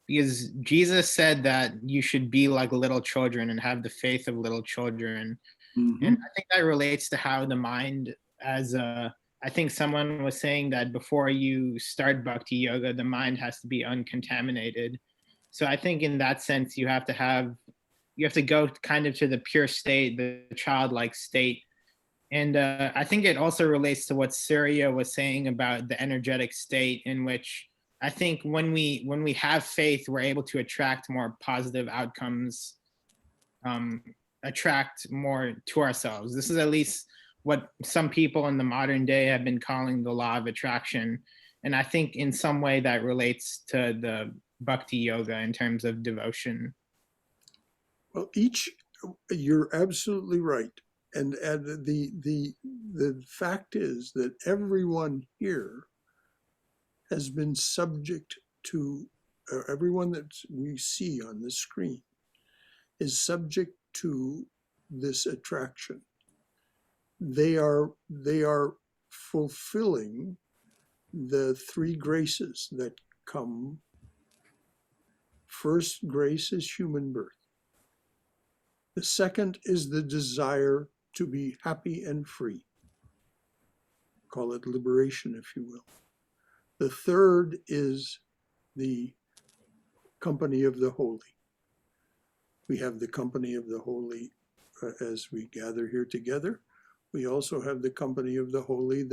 because Jesus said that you should be like little children and have the faith of little children. Mm-hmm. And I think that relates to how the mind, I think someone was saying that before you start Bhakti Yoga, the mind has to be uncontaminated. So I think in that sense, you have to go kind of to the pure state, the childlike state. And I think it also relates to what Surya was saying about the energetic state, in which I think when we have faith, we're able to attract more positive outcomes, attract more to ourselves. This is at least what some people in the modern day have been calling the law of attraction. And I think in some way that relates to the Bhakti Yoga in terms of devotion. Well, you're absolutely right. And the fact is that everyone here has been subject to, everyone that we see on the screen is subject to this attraction. They are fulfilling the three graces that come. First grace is human birth. The second is the desire to be happy and free. Call it liberation, if you will. The third is the company of the holy. We have the company of the holy as we gather here together. We also have the company of the holy,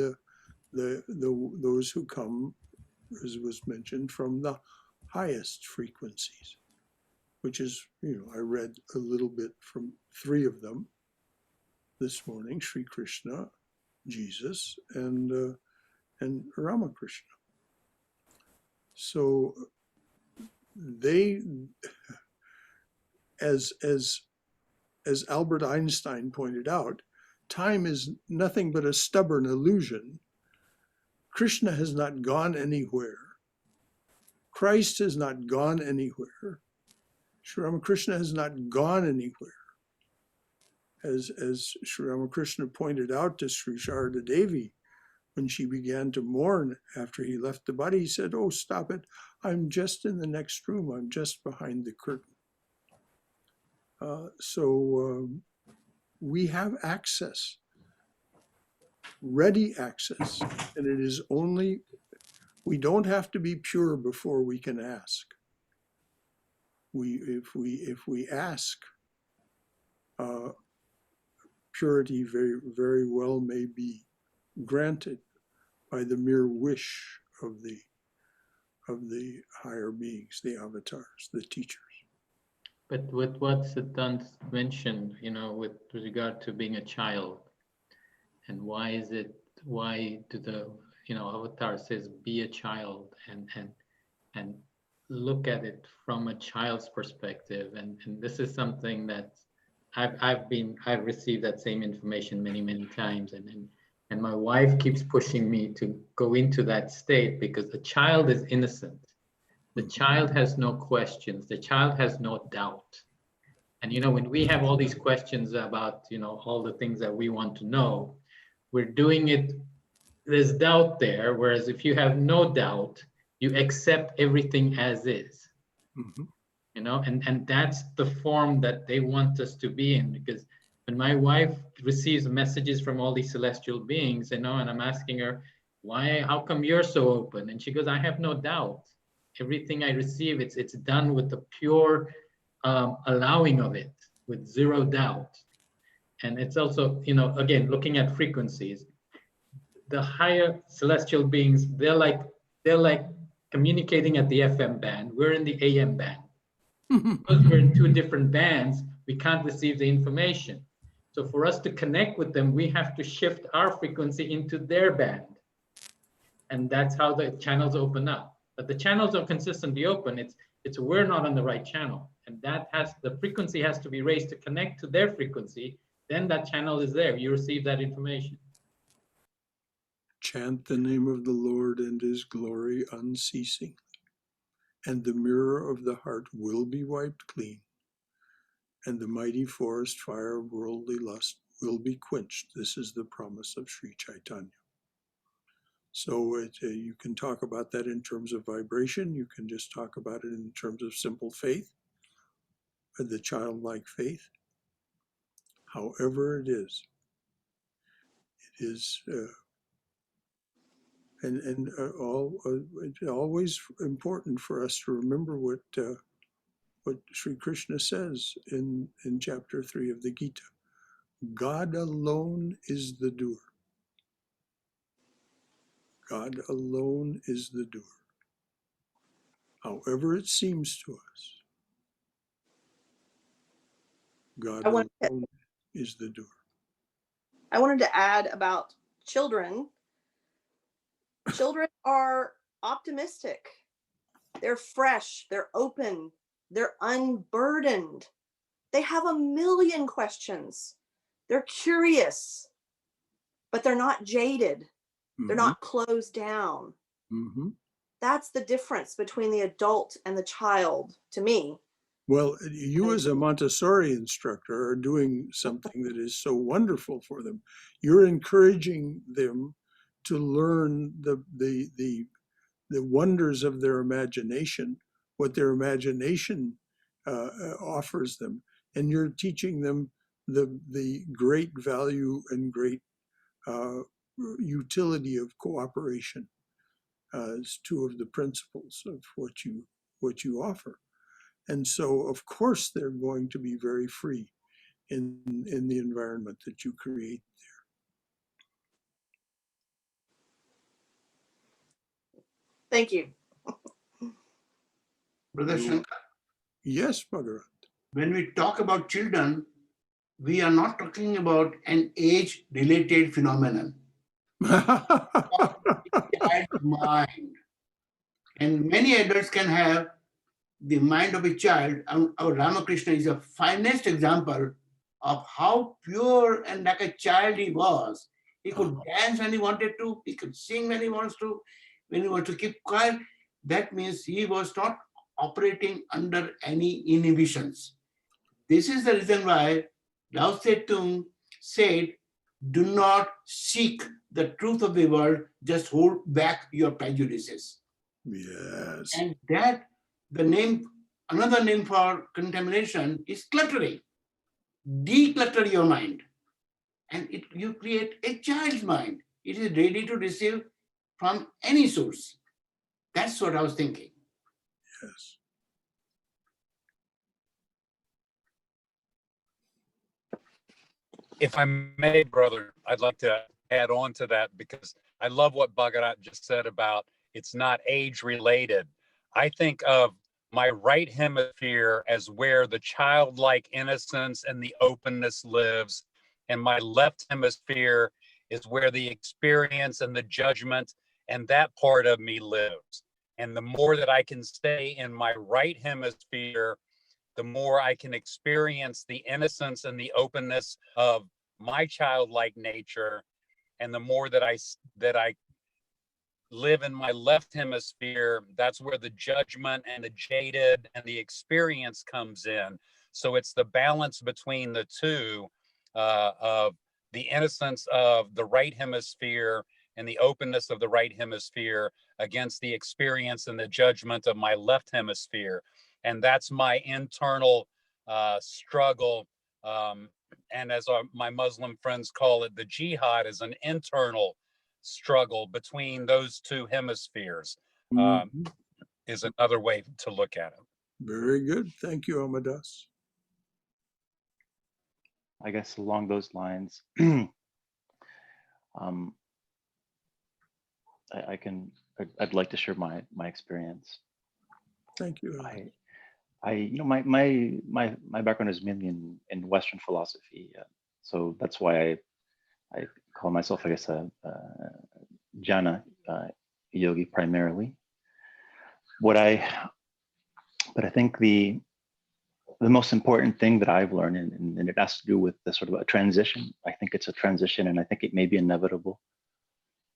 those who come, as was mentioned, from the highest frequencies, which is, I read a little bit from three of them this morning: Sri Krishna, Jesus, and Ramakrishna. So they, as Albert Einstein pointed out, time is nothing but a stubborn illusion. Krishna has not gone anywhere. Christ has not gone anywhere. Sri Ramakrishna has not gone anywhere. As Sri Ramakrishna pointed out to Sri Sharada Devi, when she began to mourn after he left the body, he said, "Oh, stop it. I'm just in the next room. I'm just behind the curtain." So we have access, ready access, and it is only, we don't have to be pure before we can ask. If we ask, purity very, very well may be granted by the mere wish of the higher beings, the avatars, the teachers. But with what Siddhant mentioned, with regard to being a child, and why do the avatar says be a child and look at it from a child's perspective, and this is something that I've received that same information many times, and my wife keeps pushing me to go into that state, because the child is innocent. The child has no questions. The child has no doubt. And when we have all these questions about all the things that we want to know, we're doing it, there's doubt there. Whereas if you have no doubt, you accept everything as is. Mm-hmm. And that's the form that they want us to be in. Because when my wife receives messages from all these celestial beings, and I'm asking her, how come you're so open? And she goes, I have no doubt. Everything I receive, it's done with the pure allowing of it, with zero doubt. And it's also, again, looking at frequencies, the higher celestial beings, they're like communicating at the FM band. We're in the AM band. Because we're in two different bands, we can't receive the information. So for us to connect with them, we have to shift our frequency into their band. And that's how the channels open up. But the channels are consistently open. It's we're not on the right channel. And the frequency has to be raised to connect to their frequency. Then that channel is there. You receive that information. Chant the name of the Lord and his glory unceasing, and the mirror of the heart will be wiped clean, and the mighty forest fire of worldly lust will be quenched. This is the promise of Sri Chaitanya. So you can talk about that in terms of vibration. You can just talk about it in terms of simple faith, or the childlike faith. However it is it's always important for us to remember what Sri Krishna says in chapter 3 of the Gita. God alone is the doer. God alone is the doer. However it seems to us, God alone is the doer. I wanted to add about children. Children are optimistic. They're fresh, they're open, they're unburdened. They have a million questions. They're curious, but they're not jaded. They're not closed down. That's the difference between the adult and the child, to me. Well, you as a Montessori instructor are doing something that is so wonderful for them. You're encouraging them to learn the wonders of their imagination, what their imagination offers them, and you're teaching them the great value and great utility of cooperation as two of the principles of what you offer. And so, of course, they're going to be very free in the environment that you create there. Thank you. Brother Shankar, yes, Bhagarat. When we talk about children, we are not talking about an age-related phenomenon. Child's mind. And many adults can have the mind of a child. Our Ramakrishna is a finest example of how pure and like a child he was. He could dance when he wanted to, he could sing when he wants to, when he wants to keep quiet. That means he was not operating under any inhibitions. This is the reason why Lao Tse Tung said, do not seek the truth of the world, just hold back your prejudices. Yes. And that another name for contamination is cluttering. Declutter your mind. And you create a child's mind. It is ready to receive from any source. That's what I was thinking. Yes. If I may, brother, I'd like to add on to that because I love what Bhagarat just said about it's not age related. I think of my right hemisphere as where the childlike innocence and the openness lives, and my left hemisphere is where the experience and the judgment and that part of me lives. And the more that I can stay in my right hemisphere, the more I can experience the innocence and the openness of my childlike nature, and the more that I live in my left hemisphere, that's where the judgment and the jaded and the experience comes in. So it's the balance between the two of the innocence of the right hemisphere and the openness of the right hemisphere against the experience and the judgment of my left hemisphere. And that's my internal struggle. And as my Muslim friends call it, the jihad is an internal struggle between those two hemispheres, is another way to look at it. Very good. Thank you, Amadas. I guess along those lines, I'd like to share my experience. Thank you. My background is mainly in Western philosophy, so that's why I call myself, I guess, a jhana yogi primarily. But I think the most important thing that I've learned, and it has to do with the sort of a transition. I think it's a transition, and I think it may be inevitable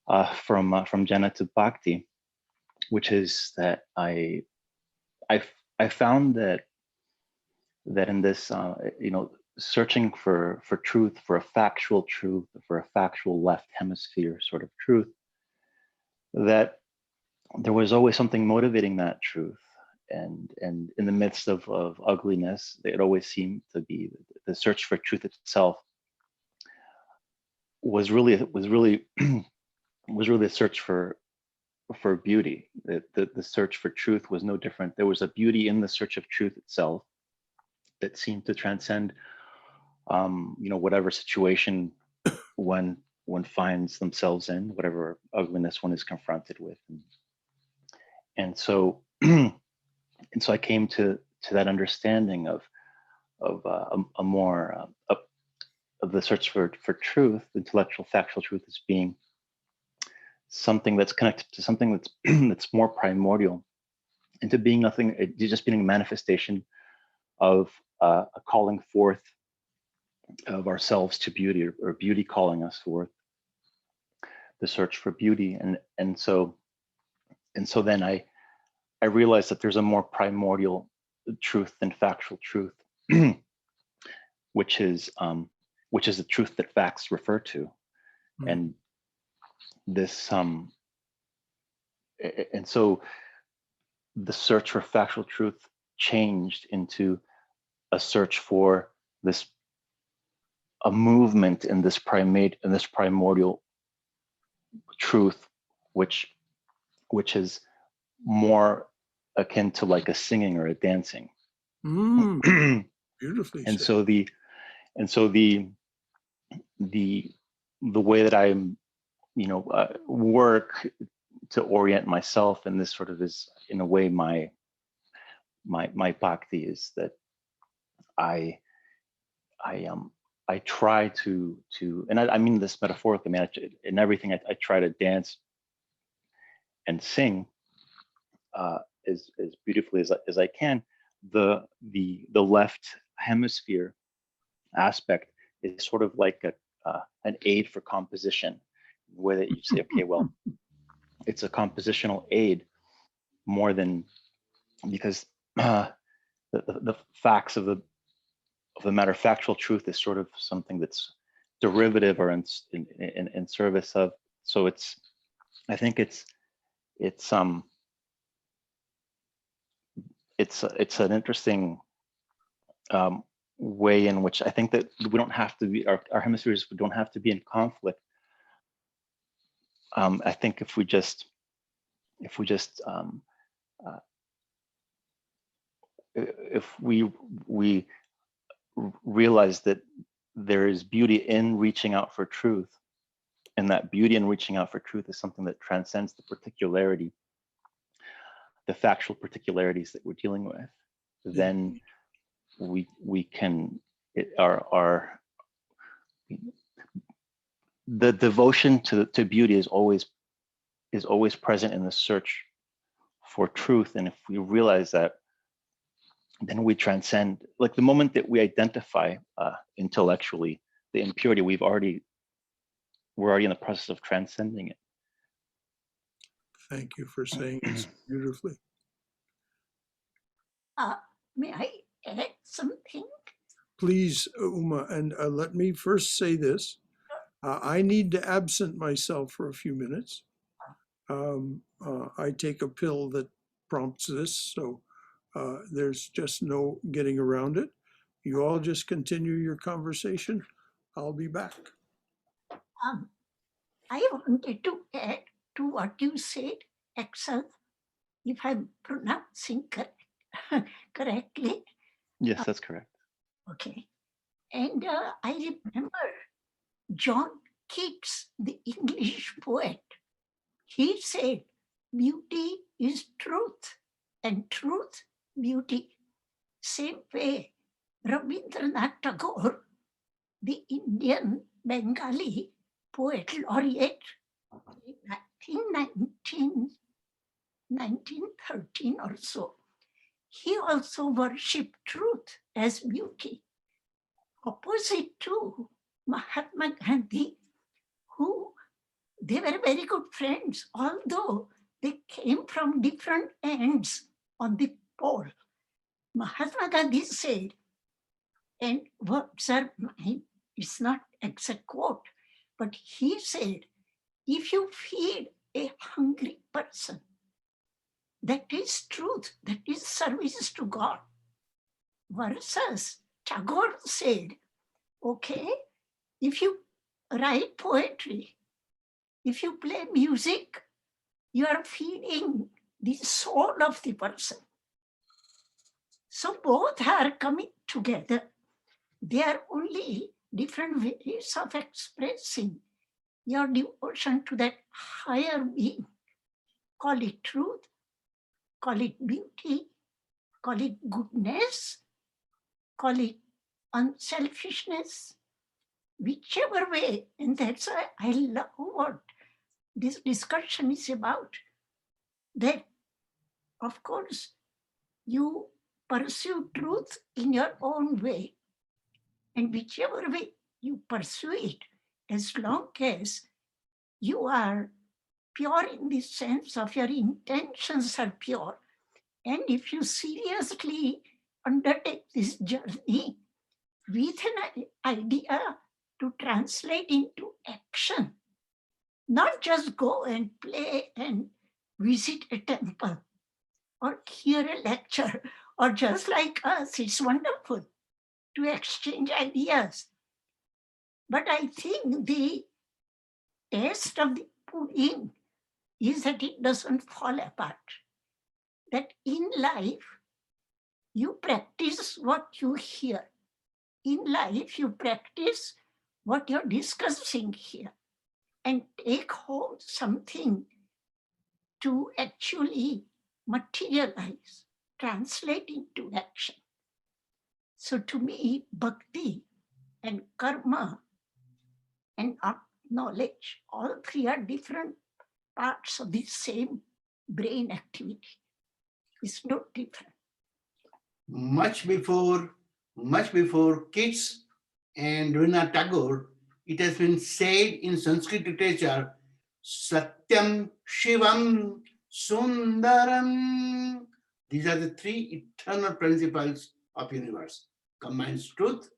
from jnana to bhakti, which is that I found that in this searching for truth, for a factual truth, for a factual left hemisphere sort of truth, that there was always something motivating that truth. And in the midst of ugliness, it always seemed to be the search for truth itself was really a search for beauty. The search for truth was no different. There was a beauty in the search of truth itself that seemed to transcend whatever situation one finds themselves in, whatever ugliness one is confronted with. And so and so I came to that understanding of a more of the search for truth, intellectual, factual truth, as being something that's connected to something that's that's more primordial, into being nothing, just being a manifestation of a calling forth of ourselves to beauty, or beauty calling us forth, the search for beauty. And so then I realized that there's a more primordial truth than factual truth, which is the truth that facts refer to. And this and so the search for factual truth changed into a search for a movement in this primordial truth, which is more akin to like a singing or a dancing. Beautifully And said. so the way that I work to orient myself, and this sort of is in a way my bhakti, is that I try to, and I mean this metaphorically. I mean, in everything I try to dance and sing as beautifully as I can. The left hemisphere aspect is sort of like an aid for composition, where that you say, okay, well, it's a compositional aid more than, because the facts of the matter, factual truth, is sort of something that's derivative or in service of. So I think it's an interesting way in which I think that we don't have to be, our hemispheres don't have to be in conflict. I think if we just if we realize that there is beauty in reaching out for truth, and that beauty in reaching out for truth is something that transcends the particularity, the factual particularities that we're dealing with, then we can, the devotion to beauty is always present in the search for truth. And if we realize that, then we transcend, like the moment that we identify intellectually the impurity, we're already in the process of transcending it. Thank you for saying it so beautifully. May I add something? Please, Uma, and let me first say this. I need to absent myself for a few minutes. I take a pill that prompts this, so there's just no getting around it. You all just continue your conversation. I'll be back. I wanted to add to what you said, Axel, if I'm pronouncing correctly. Yes, that's correct. Okay. And I remember John Keats, the English poet. He said, beauty is truth, and truth, beauty. Same way, Rabindranath Tagore, the Indian Bengali poet laureate, think 1913 or so, he also worshipped truth as beauty, opposite to Mahatma Gandhi, who they were very good friends, although they came from different ends on the pole. Mahatma Gandhi said, and words are mine, it's not exact quote, but he said, if you feed a hungry person, that is truth, that is service to God. Versus Tagore said, okay, if you write poetry, if you play music, you are feeding the soul of the person. So both are coming together. They are only different ways of expressing your devotion to that higher being. Call it truth, call it beauty, call it goodness, call it unselfishness, whichever way. And that's why I love what this discussion is about. That, of course, you pursue truth in your own way. And whichever way you pursue it, as long as you are pure in the sense of your intentions are pure, and if you seriously undertake this journey with an idea to translate into action, not just go and play and visit a temple or hear a lecture, or just like us, it's wonderful to exchange ideas. But I think the taste of the pudding is that it doesn't fall apart. That in life, you practice what you hear. In life, you practice what you're discussing here and take home something to actually materialize, translate into action. So to me, bhakti and karma and knowledge, all three are different parts of the same brain activity. It's no different. Much before Keats and Rabindranath Tagore, it has been said in Sanskrit literature, Satyam, Shivam, Sundaram. These are the three eternal principles of universe. Combines truth,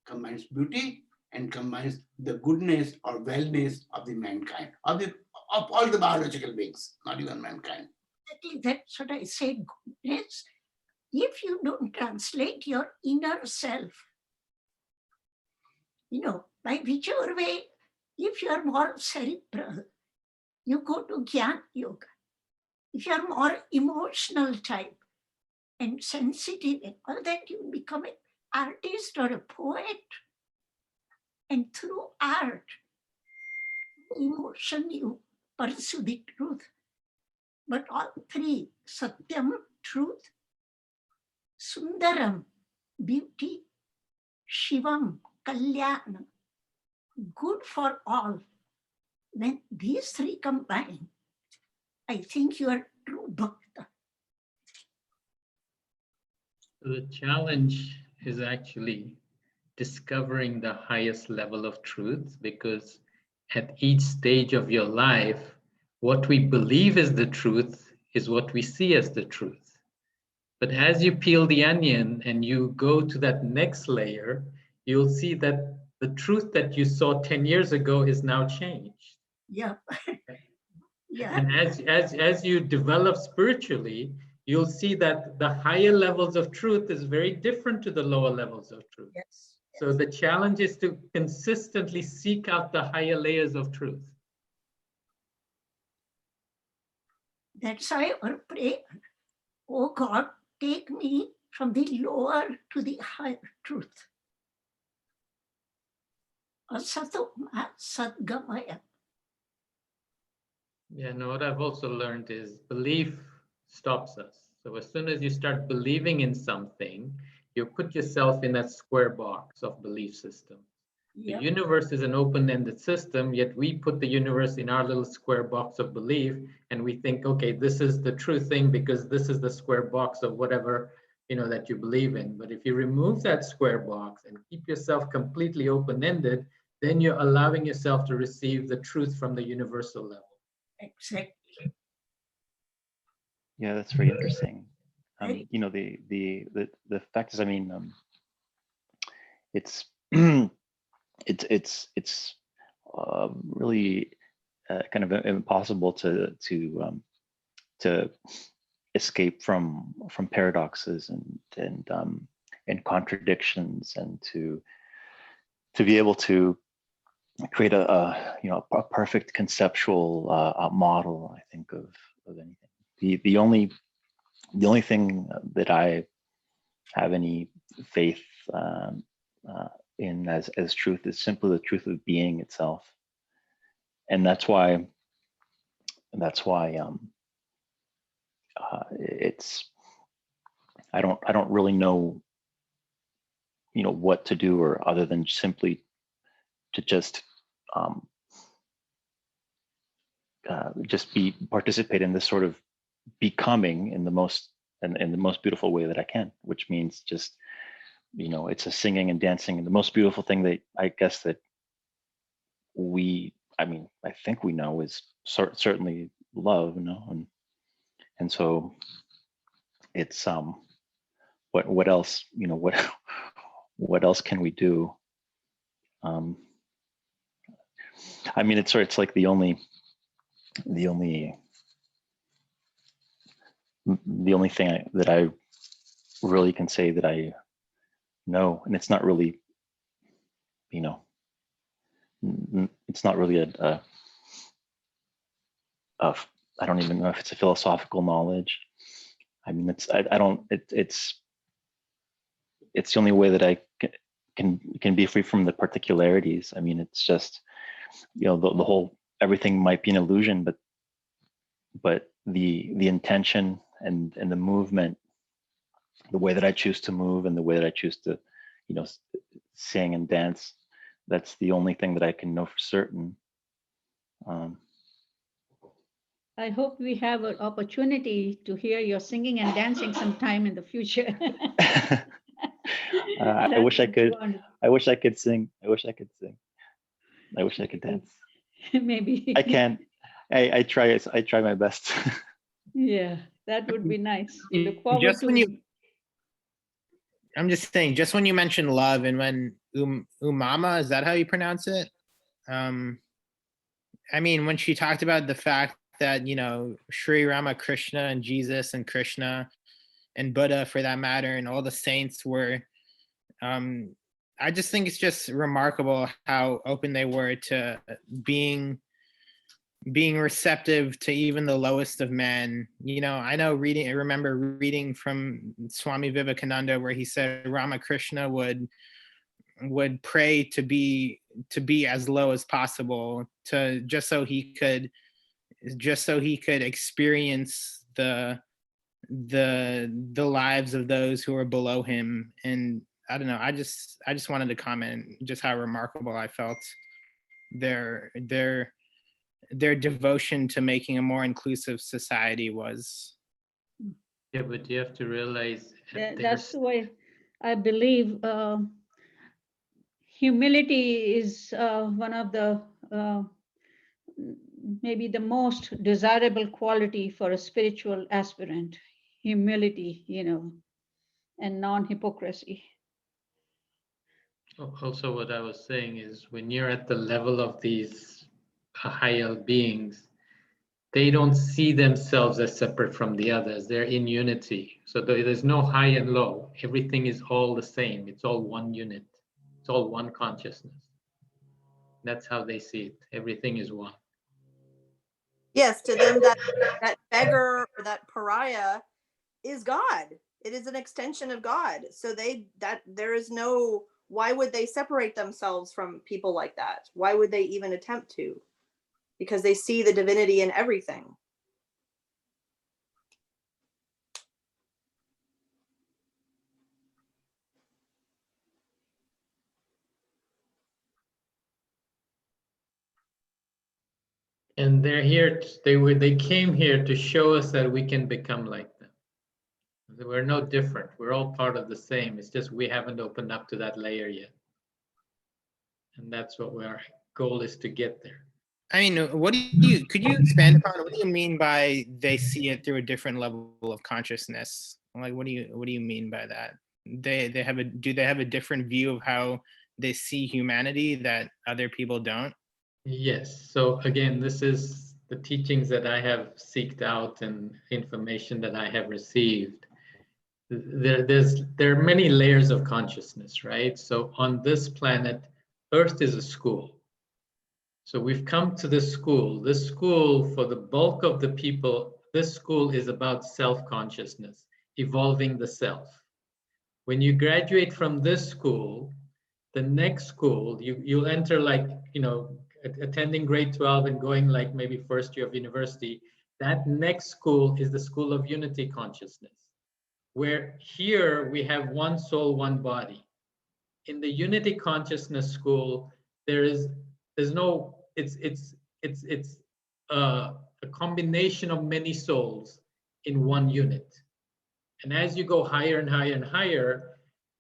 combines beauty, and combines the goodness or wellness of the mankind, of all the biological beings, not even mankind. Exactly, that's what I said, goodness. If you don't translate your inner self, by whichever way, if you are more cerebral, you go to Jnana Yoga. If you are more emotional type and sensitive and all that, you become an artist or a poet. And through art, emotion, you pursue the truth. But all three, Satyam, truth, Sundaram, beauty, Shivam, Kalyana, good for all. When these three combine, I think you are true bhakta. The challenge is actually discovering the highest level of truth, because at each stage of your life, what we believe is the truth is what we see as the truth. But as you peel the onion and you go to that next layer, you'll see that the truth that you saw 10 years ago is now changed. Yeah. Yeah. And as you develop spiritually, you'll see that the higher levels of truth is very different to the lower levels of truth. Yes. So the challenge is to consistently seek out the higher layers of truth. That's why our prayer, oh God, take me from the lower to the higher truth. Asatoma Sadgamaya. Yeah, no, what I've also learned is belief stops us. So as soon as you start believing in something, you put yourself in that square box of belief system. The Yep. universe is an open-ended system, yet we put the universe in our little square box of belief, and we think, okay, this is the true thing because this is the square box of whatever, that you believe in. But if you remove that square box and keep yourself completely open-ended, then you're allowing yourself to receive the truth from the universal level. Exactly. Yeah, that's very interesting. Right. The fact is, I mean, it's it's really kind of impossible to escape from paradoxes and contradictions, and to be able to create a perfect conceptual model, I think, of anything. The only thing that I have any faith in as truth is simply the truth of being itself, and that's why it's I don't really know what to do, or other than simply to just participate in this sort of becoming in the most beautiful way that I can, which means just it's a singing and dancing, and the most beautiful thing that I guess that I think we know is certainly love, and so it's what else what else can we do? I mean, it's like the only thing that I really can say that I know, and it's not really, it's not really a I don't even know if it's a philosophical knowledge. I mean, it's the only way that I can be free from the particularities. I mean, it's just the whole everything might be an illusion, but the intention and the movement, the way that I choose to move and the way that I choose to sing and dance, that's the only thing that I can know for certain. I hope we have an opportunity to hear your singing and dancing sometime in the future. I wish I could. I wish I could sing. I wish I could sing. I wish I could dance. Maybe. I can't. I try. I try my best. Yeah, that would be nice. We look forward Just to. when you, I'm just saying, just when you mentioned love, and when Umama, is that how you pronounce it? I mean, when she talked about the fact that Sri Ramakrishna and Jesus and Krishna and Buddha, for that matter, and all the saints were, I just think it's just remarkable how open they were to being receptive to even the lowest of men. I remember reading from Swami Vivekananda where he said Ramakrishna would pray to be as low as possible, to just so he could experience the lives of those who are below him. And I don't know, I just wanted to comment just how remarkable I felt their devotion to making a more inclusive society was. Yeah, but you have to realize That's why I believe humility is one of the maybe the most desirable quality for a spiritual aspirant. Humility, and non-hypocrisy. Also, what I was saying is, when you're at the level of these higher beings, they don't see themselves as separate from the others. They're in unity. So there's no high and low. Everything is all the same. It's all one unit. It's all one consciousness. That's how they see it. Everything is one. Yes, to them that beggar or that pariah is God. It is an extension of God. So there is no, why would they separate themselves from people like that? Why would they even attempt to? Because they see the divinity in everything. And they're here, they came here to show us that we can become like them. We're no different. We're all part of the same. It's just we haven't opened up to that layer yet. And that's what our goal is, to get there. I mean, could you expand upon, what do you mean by they see it through a different level of consciousness? Like, what do you mean by that? Do they have a different view of how they see humanity that other people don't? Yes. So again, this is the teachings that I have seeked out and information that I have received. There are many layers of consciousness, right? So on this planet, Earth is a school. So we've come to this school. This school, for the bulk of the people, this school is about self-consciousness, evolving the self. When you graduate from this school, the next school, you'll enter, like, attending grade 12 and going like maybe first year of university. That next school is the school of unity consciousness, where here we have one soul, one body. In the unity consciousness school, there's no, it's a combination of many souls in one unit. And as you go higher and higher and higher,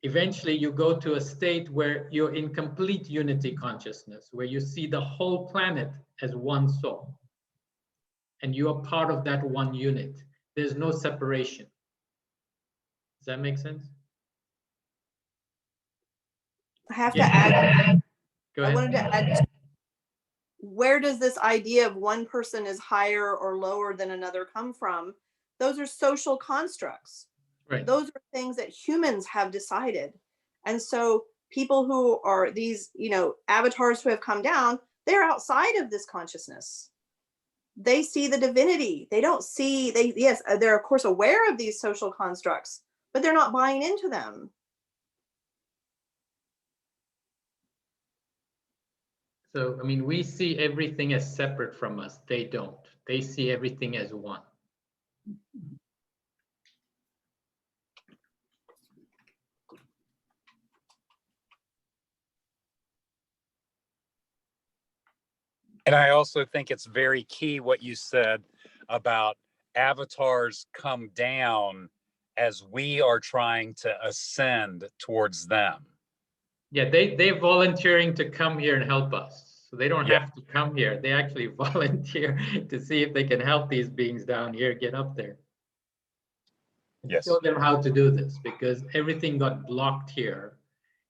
eventually you go to a state where you're in complete unity consciousness, where you see the whole planet as one soul. And you are part of that one unit. There's no separation. Does that make sense? I have to add, Go I ahead. wanted to add, where does this idea of one person is higher or lower than another come from? Those are social constructs. Right. Those are things that humans have decided. And so people who are these, avatars who have come down, they're outside of this consciousness. They see the divinity. They don't see, yes, they're of course aware of these social constructs, but they're not buying into them. So, I mean, we see everything as separate from us. They don't. They see everything as one. And I also think it's very key what you said about avatars come down as we are trying to ascend towards them. Yeah, they're volunteering to come here and help us. So they don't Yeah. have to come here. They actually volunteer to see if they can help these beings down here get up there. Yes. Show them how to do this, because everything got blocked here.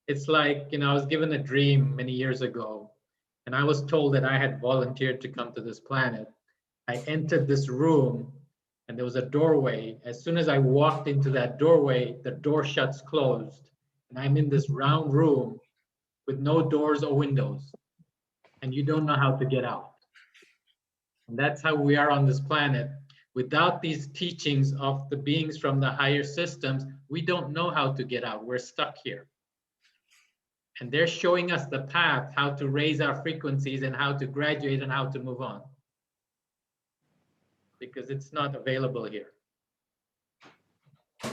It's like, I was given a dream many years ago, and I was told that I had volunteered to come to this planet. I entered this room and there was a doorway. As soon as I walked into that doorway, the door shuts closed. And I'm in this round room with no doors or windows. And you don't know how to get out. And that's how we are on this planet. Without these teachings of the beings from the higher systems, we don't know how to get out. We're stuck here. And they're showing us the path, how to raise our frequencies and how to graduate and how to move on. Because it's not available here. We're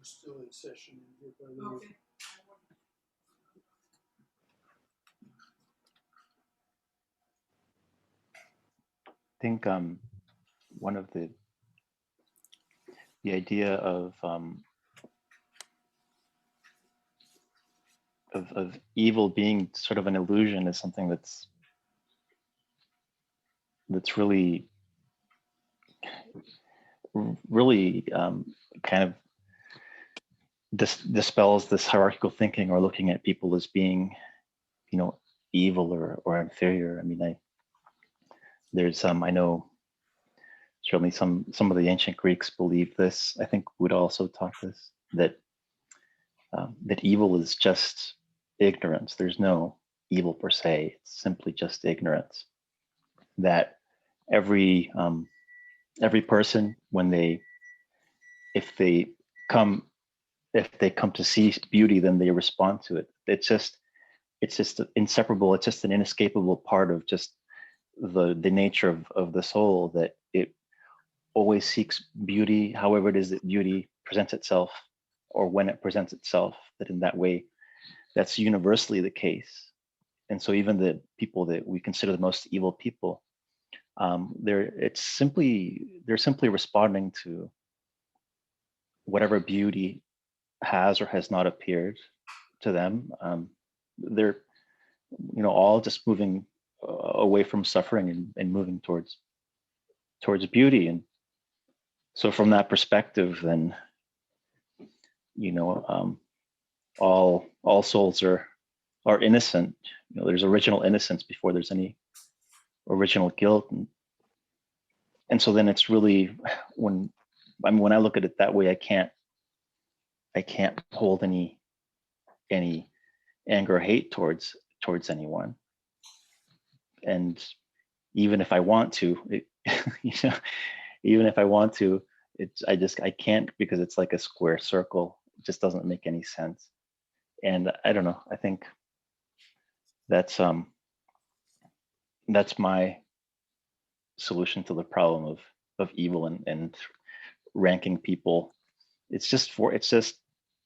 still in session. Okay. I think one of the idea of evil being sort of an illusion is something that's really kind of dispels this hierarchical thinking, or looking at people as being, evil or inferior. I mean, there's I know certainly some of the ancient Greeks believed this. I think Buddha also taught this, that evil is just ignorance. There's no evil per se. It's simply just ignorance. That every person, if they come to see beauty, then they respond to it. It's just inseparable. It's just an inescapable part of just the nature of the soul, that it always seeks beauty, however it is that beauty presents itself, or when it presents itself, that in that way, that's universally the case. and so even the people that we consider the most evil people, they're simply responding to whatever beauty has or has not appeared to them. They're all just moving away from suffering and moving towards beauty. And so from that perspective, then all souls are innocent. There's original innocence before there's any original guilt. And so then it's really, when I look at it that way, I can't hold any anger or hate towards anyone. And even if I want to, even if I want to, I can't, because it's like a square circle. It just doesn't make any sense. And I don't know, I think that's my solution to the problem of evil and ranking people. It's just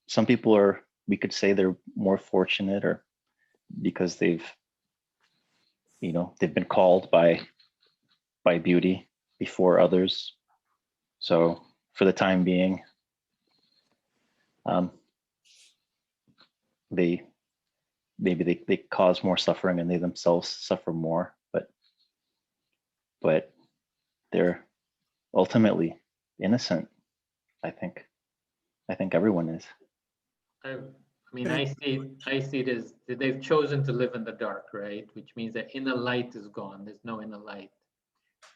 some people we could say they're more fortunate, or because they've been called by beauty before others. So for the time being, they cause more suffering and they themselves suffer more, but they're ultimately innocent. I think everyone is. I see it as they've chosen to live in the dark, right? Which means that inner light is gone. There's no inner light.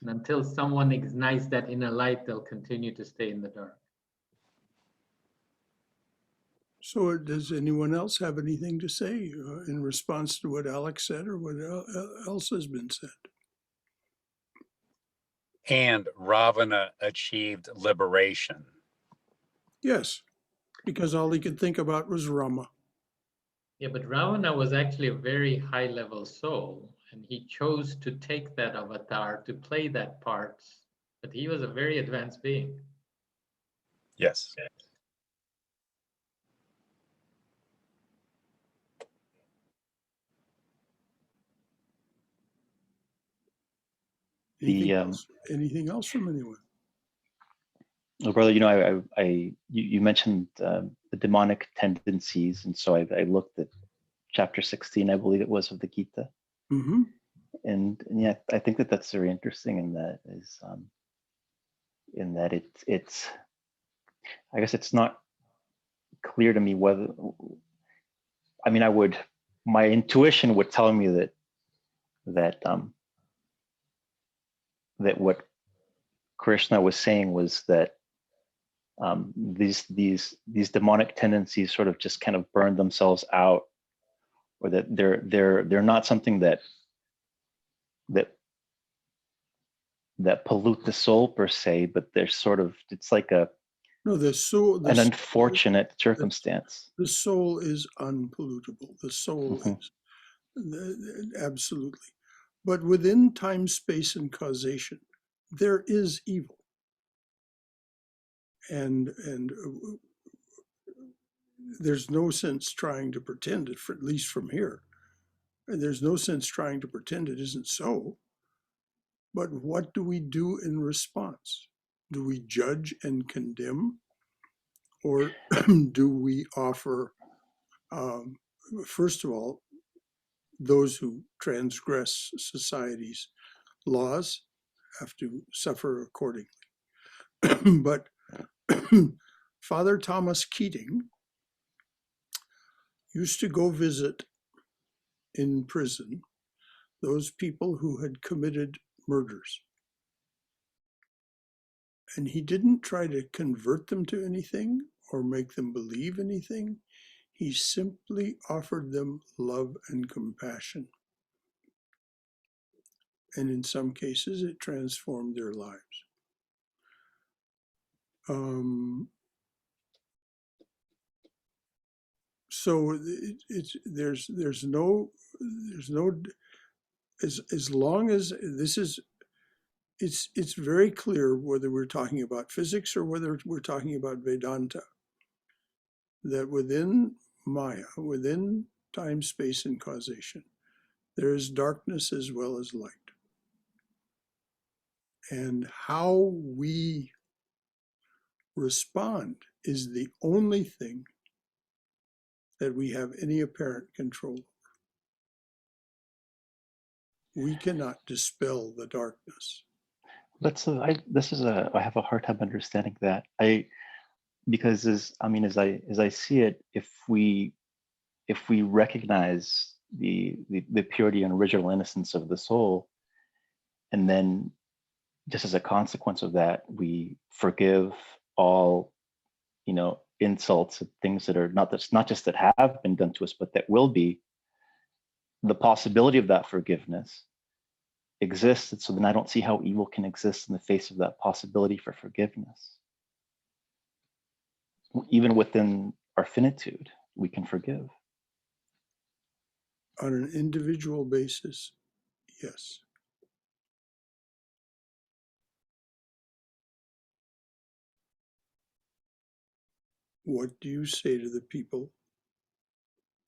And until someone ignites that inner light, they'll continue to stay in the dark. So does anyone else have anything to say in response to what Alex said or what else has been said? And Ravana achieved liberation. Yes, because all he could think about was Rama. Yeah, but Ravana was actually a very high level soul, and he chose to take that avatar to play that part. But he was a very advanced being. Yes. Anything else from anyone? Well, brother, you mentioned the demonic tendencies, and so I looked at chapter 16, I believe it was, of the Gita. Mm-hmm. And yeah, I think that's very interesting in that it's I guess it's not clear to me whether, my intuition would tell me that what Krishna was saying was that these demonic tendencies sort of just kind of burn themselves out, or that they're not something that pollute the soul per se, but they're sort of, it's like an unfortunate circumstance. The soul is unpollutable. The soul is absolutely. But within time, space, and causation, there is evil. And there's no sense trying to pretend it, at least from here. There's no sense trying to pretend it isn't so. But what do we do in response? Do we judge and condemn? Or do we offer, first of all, those who transgress society's laws have to suffer accordingly? But Father Thomas Keating used to go visit in prison those people who had committed murders. And he didn't try to convert them to anything or make them believe anything. He simply offered them love and compassion. And in some cases, it transformed their lives. So there's no as long as this is, it's very clear whether we're talking about physics or whether we're talking about Vedanta, that within Maya, within time, space, and causation, There is darkness as well as light. And how we respond is the only thing that we have any apparent control over. We cannot dispel the darkness. I have a hard time understanding that. Because as I see it, if we recognize the purity and original innocence of the soul, and then just as a consequence of that, we forgive all, insults and things that are not just that have been done to us, but that will be, the possibility of that forgiveness exists. And so then I don't see how evil can exist in the face of that possibility for forgiveness. Even within our finitude, we can forgive. On an individual basis, yes. What do you say to the people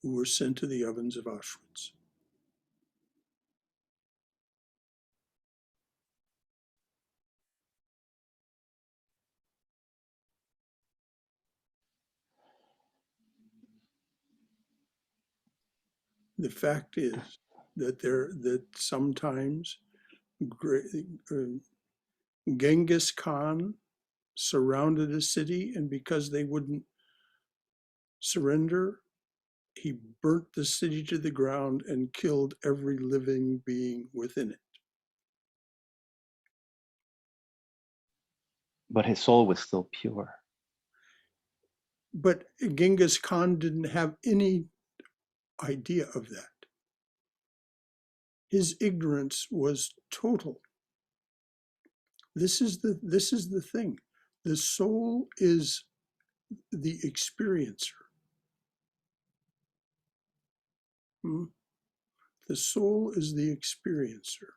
who were sent to the ovens of Auschwitz? The fact is that sometimes Genghis Khan surrounded a city, and because they wouldn't surrender, he burnt the city to the ground and killed every living being within it. But his soul was still pure. But Genghis Khan didn't have any idea of that. His ignorance was total. This is the thing. The soul is the experiencer. The soul is the experiencer.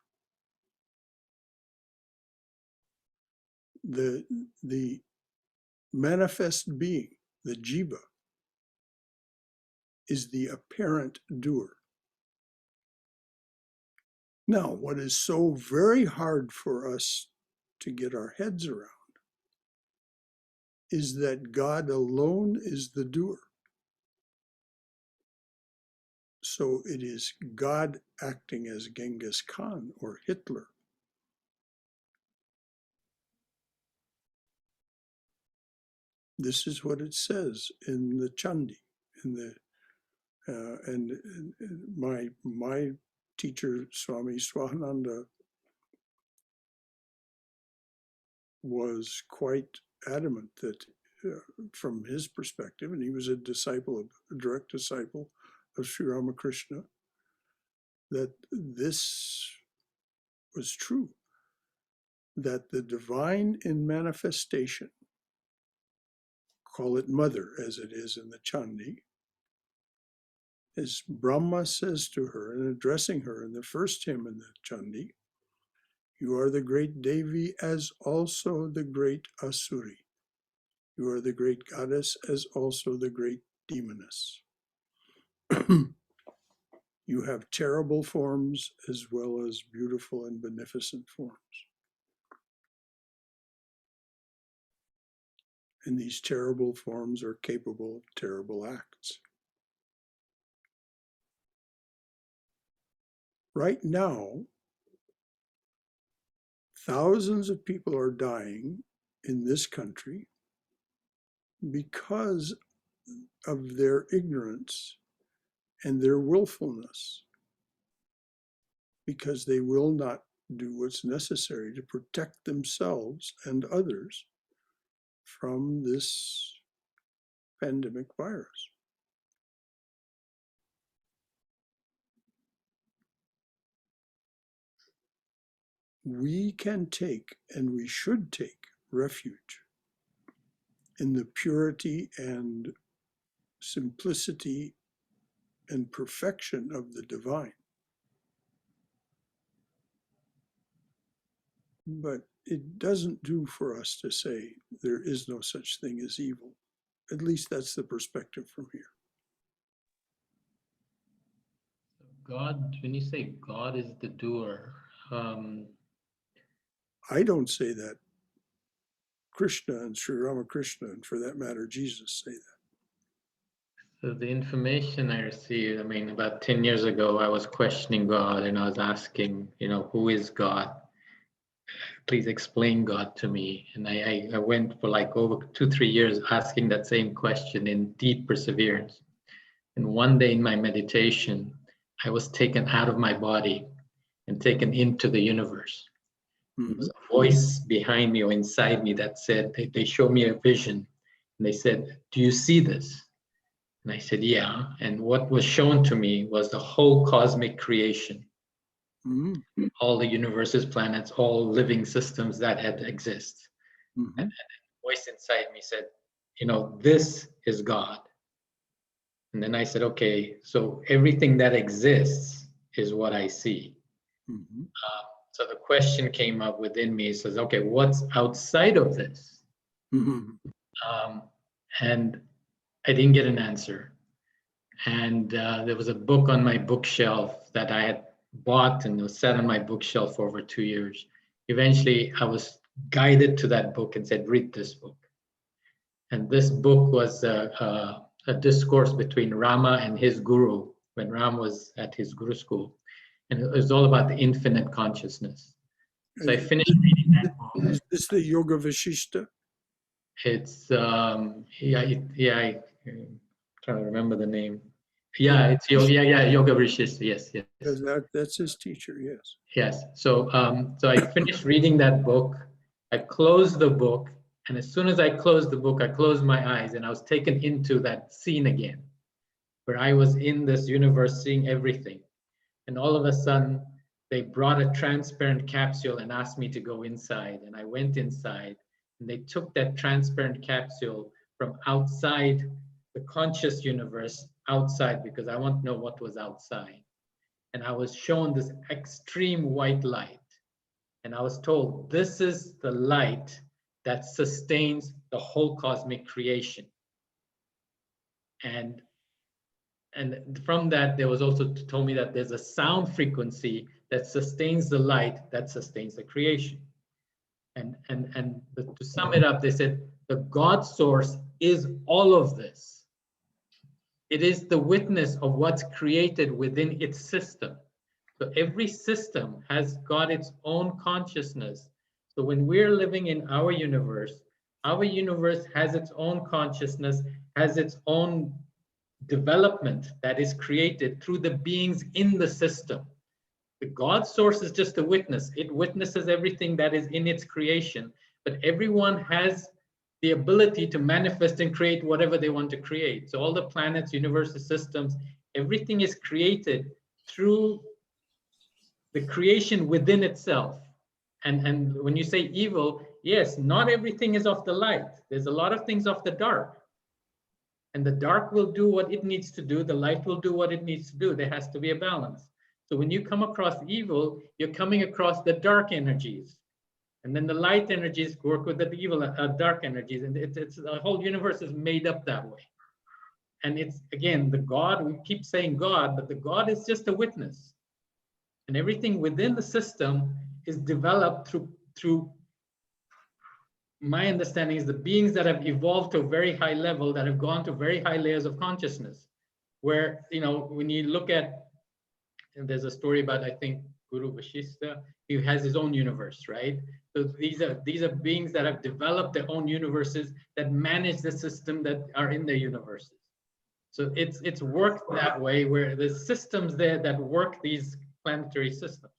The manifest being, the jiva, is the apparent doer. Now, what is so very hard for us to get our heads around is that God alone is the doer. So it is God acting as Genghis Khan or Hitler. This is what it says in the Chandi, in the and my teacher Swami Swahananda was quite adamant that from his perspective, and he was a direct disciple of Sri Ramakrishna, that this was true, that the divine in manifestation, call it mother as it is in the Chandi, as Brahma says to her in addressing her in the first hymn in the Chandi, you are the great Devi as also the great Asuri. You are the great goddess as also the great demoness. You have terrible forms as well as beautiful and beneficent forms. And these terrible forms are capable of terrible acts. Right now, thousands of people are dying in this country because of their ignorance and their willfulness, because they will not do what's necessary to protect themselves and others from this pandemic virus. We can take, and we should take, refuge in the purity and simplicity and perfection of the divine. But it doesn't do for us to say there is no such thing as evil. At least that's the perspective from here. God, when you say God is the doer, I don't say that. Krishna and Sri Ramakrishna, and for that matter, Jesus say that. so the information I received, I mean, about 10 years ago, I was questioning God and I was asking, who is God? Please explain God to me. And I went for like over 2-3 years asking that same question in deep perseverance. And one day in my meditation, I was taken out of my body and taken into the universe. There was a voice behind me or inside me that said, they showed me a vision. And they said, do you see this? And I said, yeah. And what was shown to me was the whole cosmic creation. All the universes, planets, all living systems that had exist. And a voice inside me said, this is God. And then I said, okay, so everything that exists is what I see. So the question came up within me, says, okay, what's outside of this? And I didn't get an answer. And there was a book on my bookshelf that I had bought and was sat on my bookshelf for over 2 years. Eventually, I was guided to that book and said, read this book. And this book was a discourse between Rama and his guru when Ram was at his guru school. And it was all about the infinite consciousness. So I finished reading that book. Is this the Yoga Vashishta? It's, I'm trying to remember the name. Yeah, it's Yoga, Yoga Vashishta, yes. That's his teacher, yes. Yes, so I finished reading that book. I closed the book, and as soon as I closed the book, I closed my eyes and I was taken into that scene again, where I was in this universe seeing everything. And all of a sudden, they brought a transparent capsule and asked me to go inside. And I went inside, and they took that transparent capsule from outside the conscious universe outside, because I want to know what was outside. And I was shown this extreme white light. And I was told, this is the light that sustains the whole cosmic creation. And from that, there was also told me that there's a sound frequency that sustains the light that sustains the creation. And to sum it up, they said, the God source is all of this. It is the witness of what's created within its system. So every system has got its own consciousness. So when we're living in our universe has its own consciousness, has its own development that is created through the beings in the system. The God source is just a witness. It witnesses everything that is in its creation, but everyone has the ability to manifest and create whatever they want to create. So all the planets, universes, systems, everything is created through the creation within itself. And when you say evil, yes, not everything is of the light. There's a lot of things of the dark. And the dark will do what it needs to do. The light will do what it needs to do. There has to be a balance. So when you come across evil, you're coming across the dark energies. And then the light energies work with the evil, dark energies. And it's the whole universe is made up that way. And it's, again, the God, we keep saying God, but the God is just a witness. And everything within the system is developed through my understanding is the beings that have evolved to a very high level, that have gone to very high layers of consciousness, where, when you look at, and there's a story about, I think, Guru Vashishta, he has his own universe, right? So these are beings that have developed their own universes that manage the system that are in their universes. So it's worked that way, where there's systems there that work these planetary systems.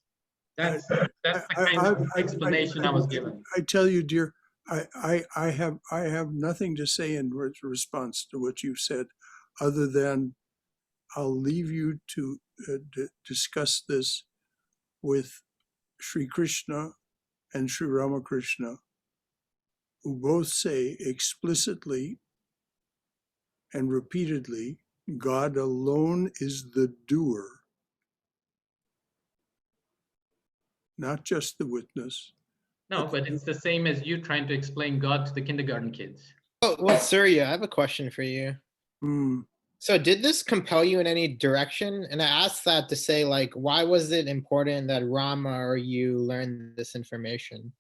That's the kind of explanation I was given. I tell you, dear, I have nothing to say in response to what you've said, other than I'll leave you to discuss this with Sri Krishna and Sri Ramakrishna, who both say explicitly and repeatedly, God alone is the doer, not just the witness. No, but it's the same as you trying to explain God to the kindergarten kids. Well, Surya, I have a question for you. So did this compel you in any direction? And I asked that to say, like, why was it important that Rama or you learn this information?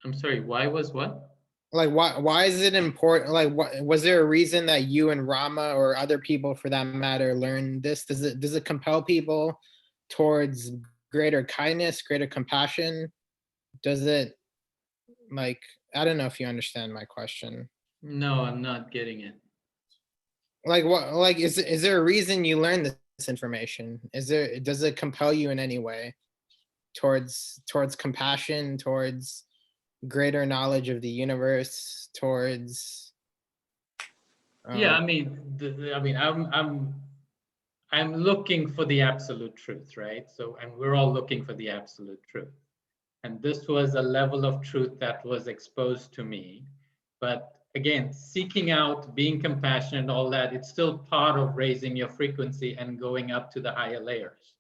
I'm sorry, why was what? Like, why is it important? Like, what was there a reason that you and Rama or other people for that matter learned this? Does it compel people towards greater kindness, greater compassion? Does it, like, I don't know if you understand my question. No, I'm not getting it. Like, what, like, is there a reason you learned this information? Does it compel you in any way towards compassion, towards greater knowledge of the universe, towards Yeah, I mean, I'm looking for the absolute truth, right? So, and we're all looking for the absolute truth. And this was a level of truth that was exposed to me. But again, seeking out, being compassionate, all that, it's still part of raising your frequency and going up to the higher layers.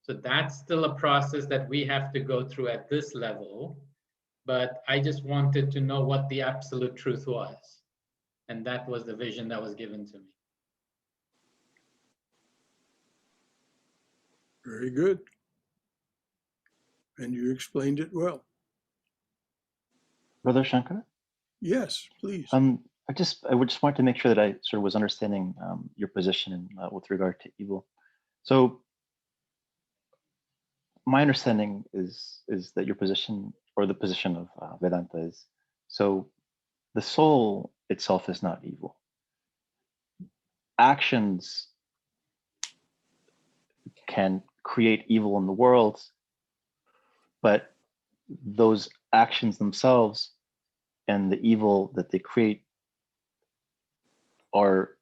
So that's still a process that we have to go through at this level. But I just wanted to know what the absolute truth was. And that was the vision that was given to me. Very good. And you explained it well. Brother Shankara? Yes, please. I would just want to make sure that I sort of was understanding your position with regard to evil. So my understanding is that your position, or the position of Vedanta, is so the soul itself is not evil. Actions can create evil in the world, but those actions themselves and the evil that they create are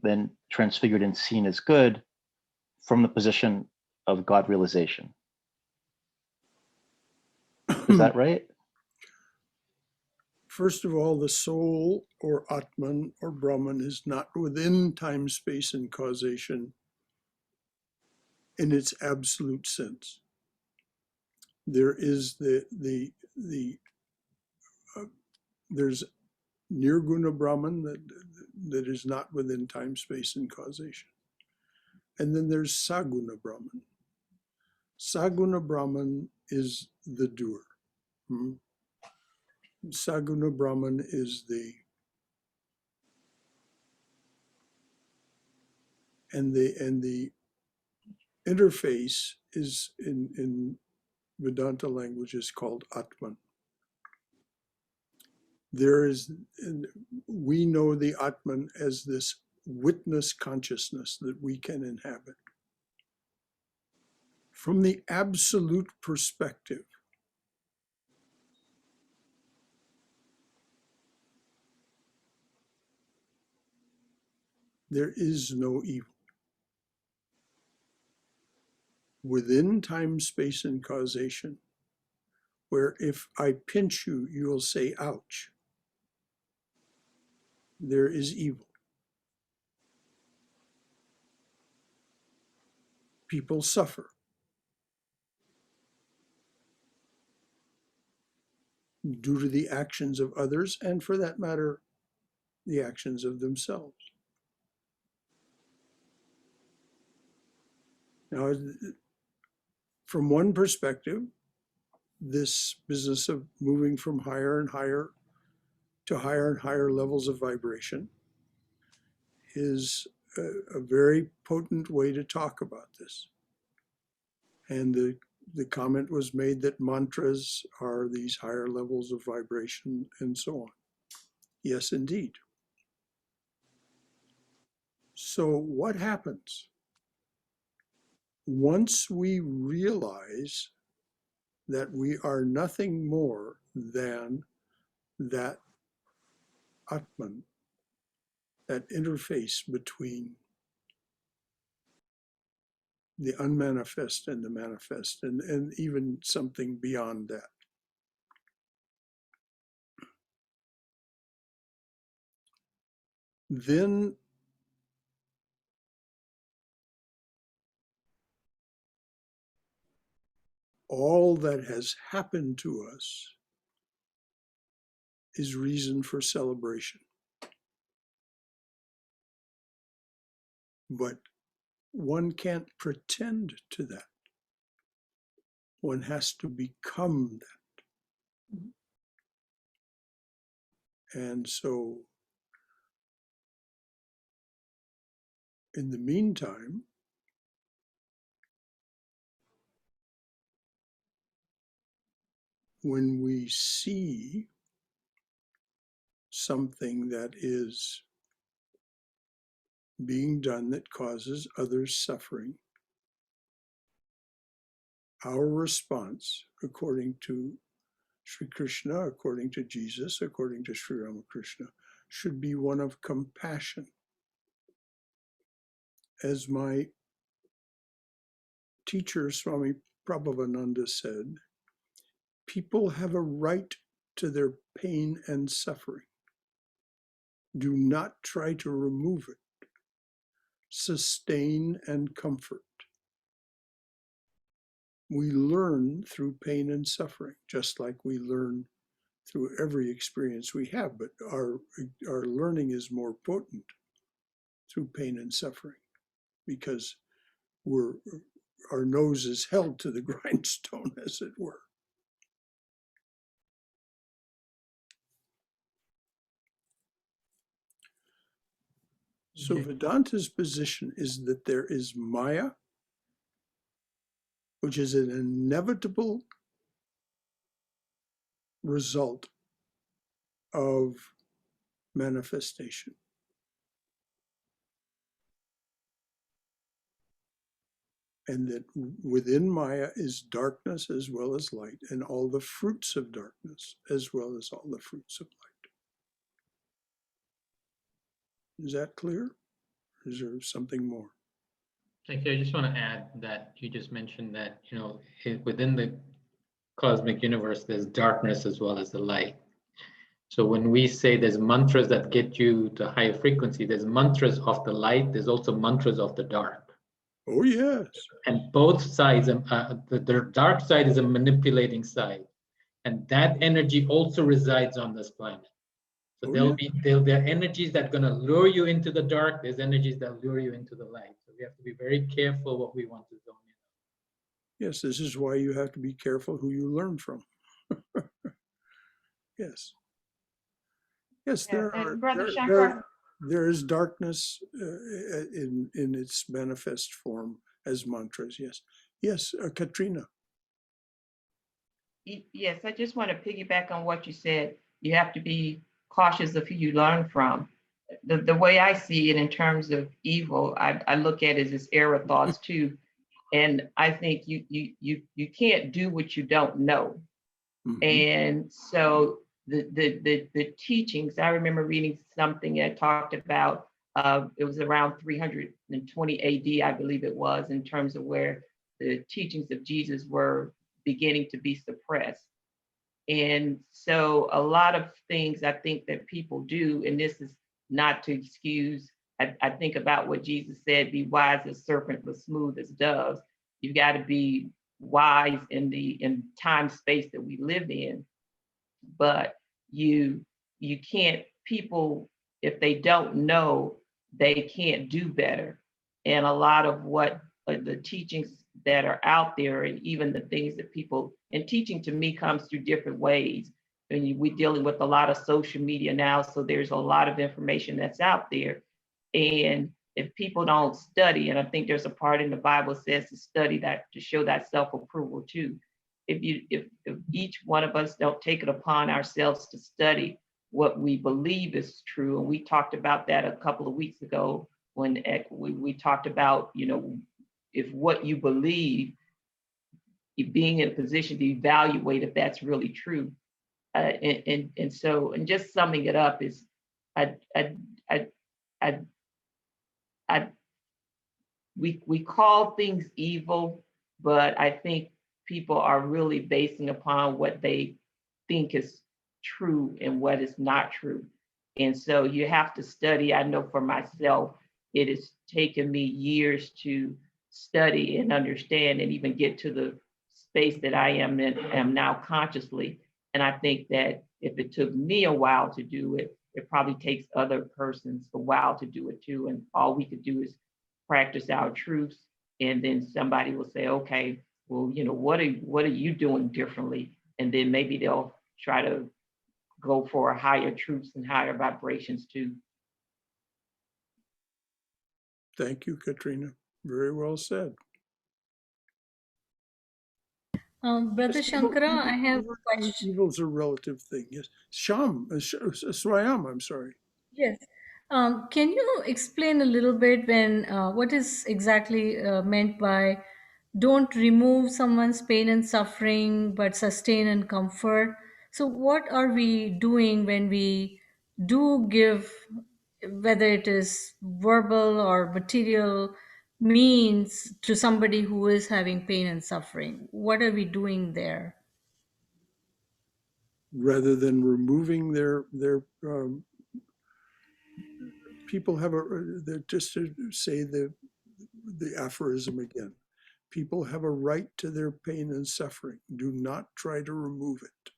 then transfigured and seen as good from the position of God realization. Is that right? First of all, the soul or Atman or Brahman is not within time, space, and causation in its absolute sense. There is there's Nirguna Brahman that is not within time, space, and causation. And then there's Saguna Brahman. Saguna Brahman is the doer. Saguna Brahman is the interface is in Vedanta language is called Atman. We know the Atman as this witness consciousness that we can inhabit. From the absolute perspective, there is no evil. Within time, space, and causation, where if I pinch you, you will say, ouch, there is evil. People suffer. Due to the actions of others, and for that matter, the actions of themselves. Now, from one perspective, this business of moving from higher and higher to higher and higher levels of vibration is a very potent way to talk about this. And the comment was made that mantras are these higher levels of vibration and so on. Yes, indeed. So what happens? Once we realize that we are nothing more than that Atman, that interface between the unmanifest and the manifest, and even something beyond that. Then all that has happened to us is reason for celebration. But one can't pretend to that. One has to become that. And so, in the meantime, when we see something that is being done that causes others suffering, our response, according to Sri Krishna, according to Jesus, according to Sri Ramakrishna, should be one of compassion. As my teacher, Swami Prabhavananda, said, people have a right to their pain and suffering. Do not try to remove it. Sustain and comfort. We learn through pain and suffering, just like we learn through every experience we have, but our learning is more potent through pain and suffering because our nose is held to the grindstone, as it were. So Vedanta's position is that there is Maya, which is an inevitable result of manifestation. And that within Maya is darkness as well as light, and all the fruits of darkness as well as all the fruits of light. Is that clear? Or is there something more? Thank you. I just want to add that you just mentioned that, within the cosmic universe, there's darkness as well as the light. So when we say there's mantras that get you to higher frequency, there's mantras of the light, there's also mantras of the dark. Oh, yes. And both sides, the dark side is a manipulating side. And that energy also resides on this planet. So there are energies that are going to lure you into the dark. There's energies that lure you into the light. So we have to be very careful what we want to zone in. Yes, this is why you have to be careful who you learn from. Yes. Yes, there is darkness in its manifest form as mantras. Yes. Yes, Katrina. Yes, I just want to piggyback on what you said. You have to be cautious of who you learn from. The way I see it in terms of evil, I look at it as error thoughts too. And I think you can't do what you don't know. Mm-hmm. And so the teachings, I remember reading something that talked about, it was around 320 AD, I believe it was, in terms of where the teachings of Jesus were beginning to be suppressed. And so a lot of things I think that people do, and this is not to excuse, I think about what Jesus said, be wise as serpent, but smooth as doves. You've got to be wise in time space that we live in, but you can't, people, if they don't know, they can't do better. And a lot of what the teachings that are out there, and even the things that people, and teaching to me comes through different ways. And we're dealing with a lot of social media now, so there's a lot of information that's out there. And if people don't study, and I think there's a part in the Bible that says to study that, to show that self-approval too. If each one of us don't take it upon ourselves to study what we believe is true, and we talked about that a couple of weeks ago when we talked about, if what you believe, being in a position to evaluate if that's really true. And so just summing it up is, we call things evil, but I think people are really basing upon what they think is true and what is not true. And so you have to study. I know for myself, it has taken me years to study and understand and even get to the space that I am now consciously. And I think that if it took me a while to do it, it probably takes other persons a while to do it too. And all we could do is practice our truths, and then somebody will say, okay, well, what are you doing differently? And then maybe they'll try to go for higher truths and higher vibrations too. Thank you, Katrina. Very well said. Brother Shankara, I have a question. Evil's a relative thing. Yes. Swayam, I'm sorry. Yes. Can you explain a little bit what is exactly meant by don't remove someone's pain and suffering, but sustain and comfort? So what are we doing when we do give, whether it is verbal or material means to somebody who is having pain and suffering? What are we doing there? Rather than removing their people have just to say the aphorism again, people have a right to their pain and suffering. Do not try to remove it.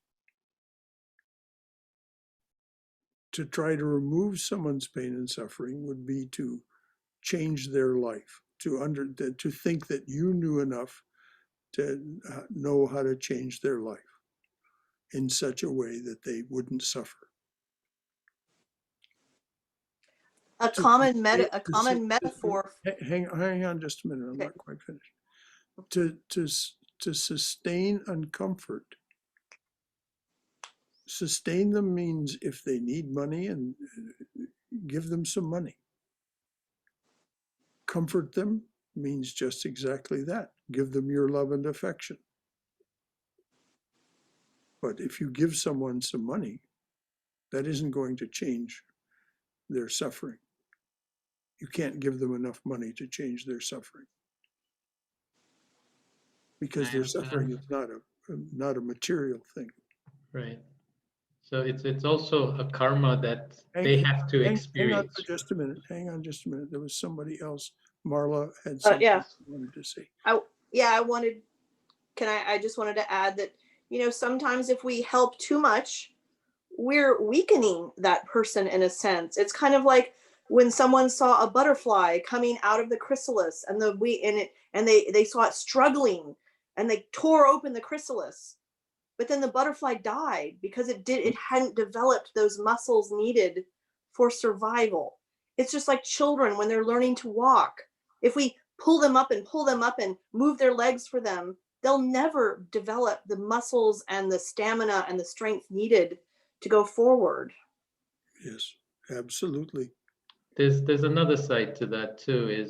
To try to remove someone's pain and suffering would be to change their life, to think that you knew enough to know how to change their life in such a way that they wouldn't suffer. A common metaphor. Hang on just a minute. I'm not quite finished. To sustain and comfort. Sustain them means if they need money, and give them some money. Comfort them means just exactly that. Give them your love and affection. But if you give someone some money, that isn't going to change their suffering. You can't give them enough money to change their suffering, because their suffering is not a material thing. Right. So it's also a karma that they have to experience. Hang on for just a minute. Hang on just a minute. There was somebody else. Marla had something she wanted to say. I just wanted to add that, sometimes if we help too much, we're weakening that person in a sense. It's kind of like when someone saw a butterfly coming out of the chrysalis and they saw it struggling and they tore open the chrysalis, but then the butterfly died because it hadn't developed those muscles needed for survival. It's just like children when they're learning to walk. If we pull them up and move their legs for them, they'll never develop the muscles and the stamina and the strength needed to go forward. Yes, absolutely. There's another side to that too.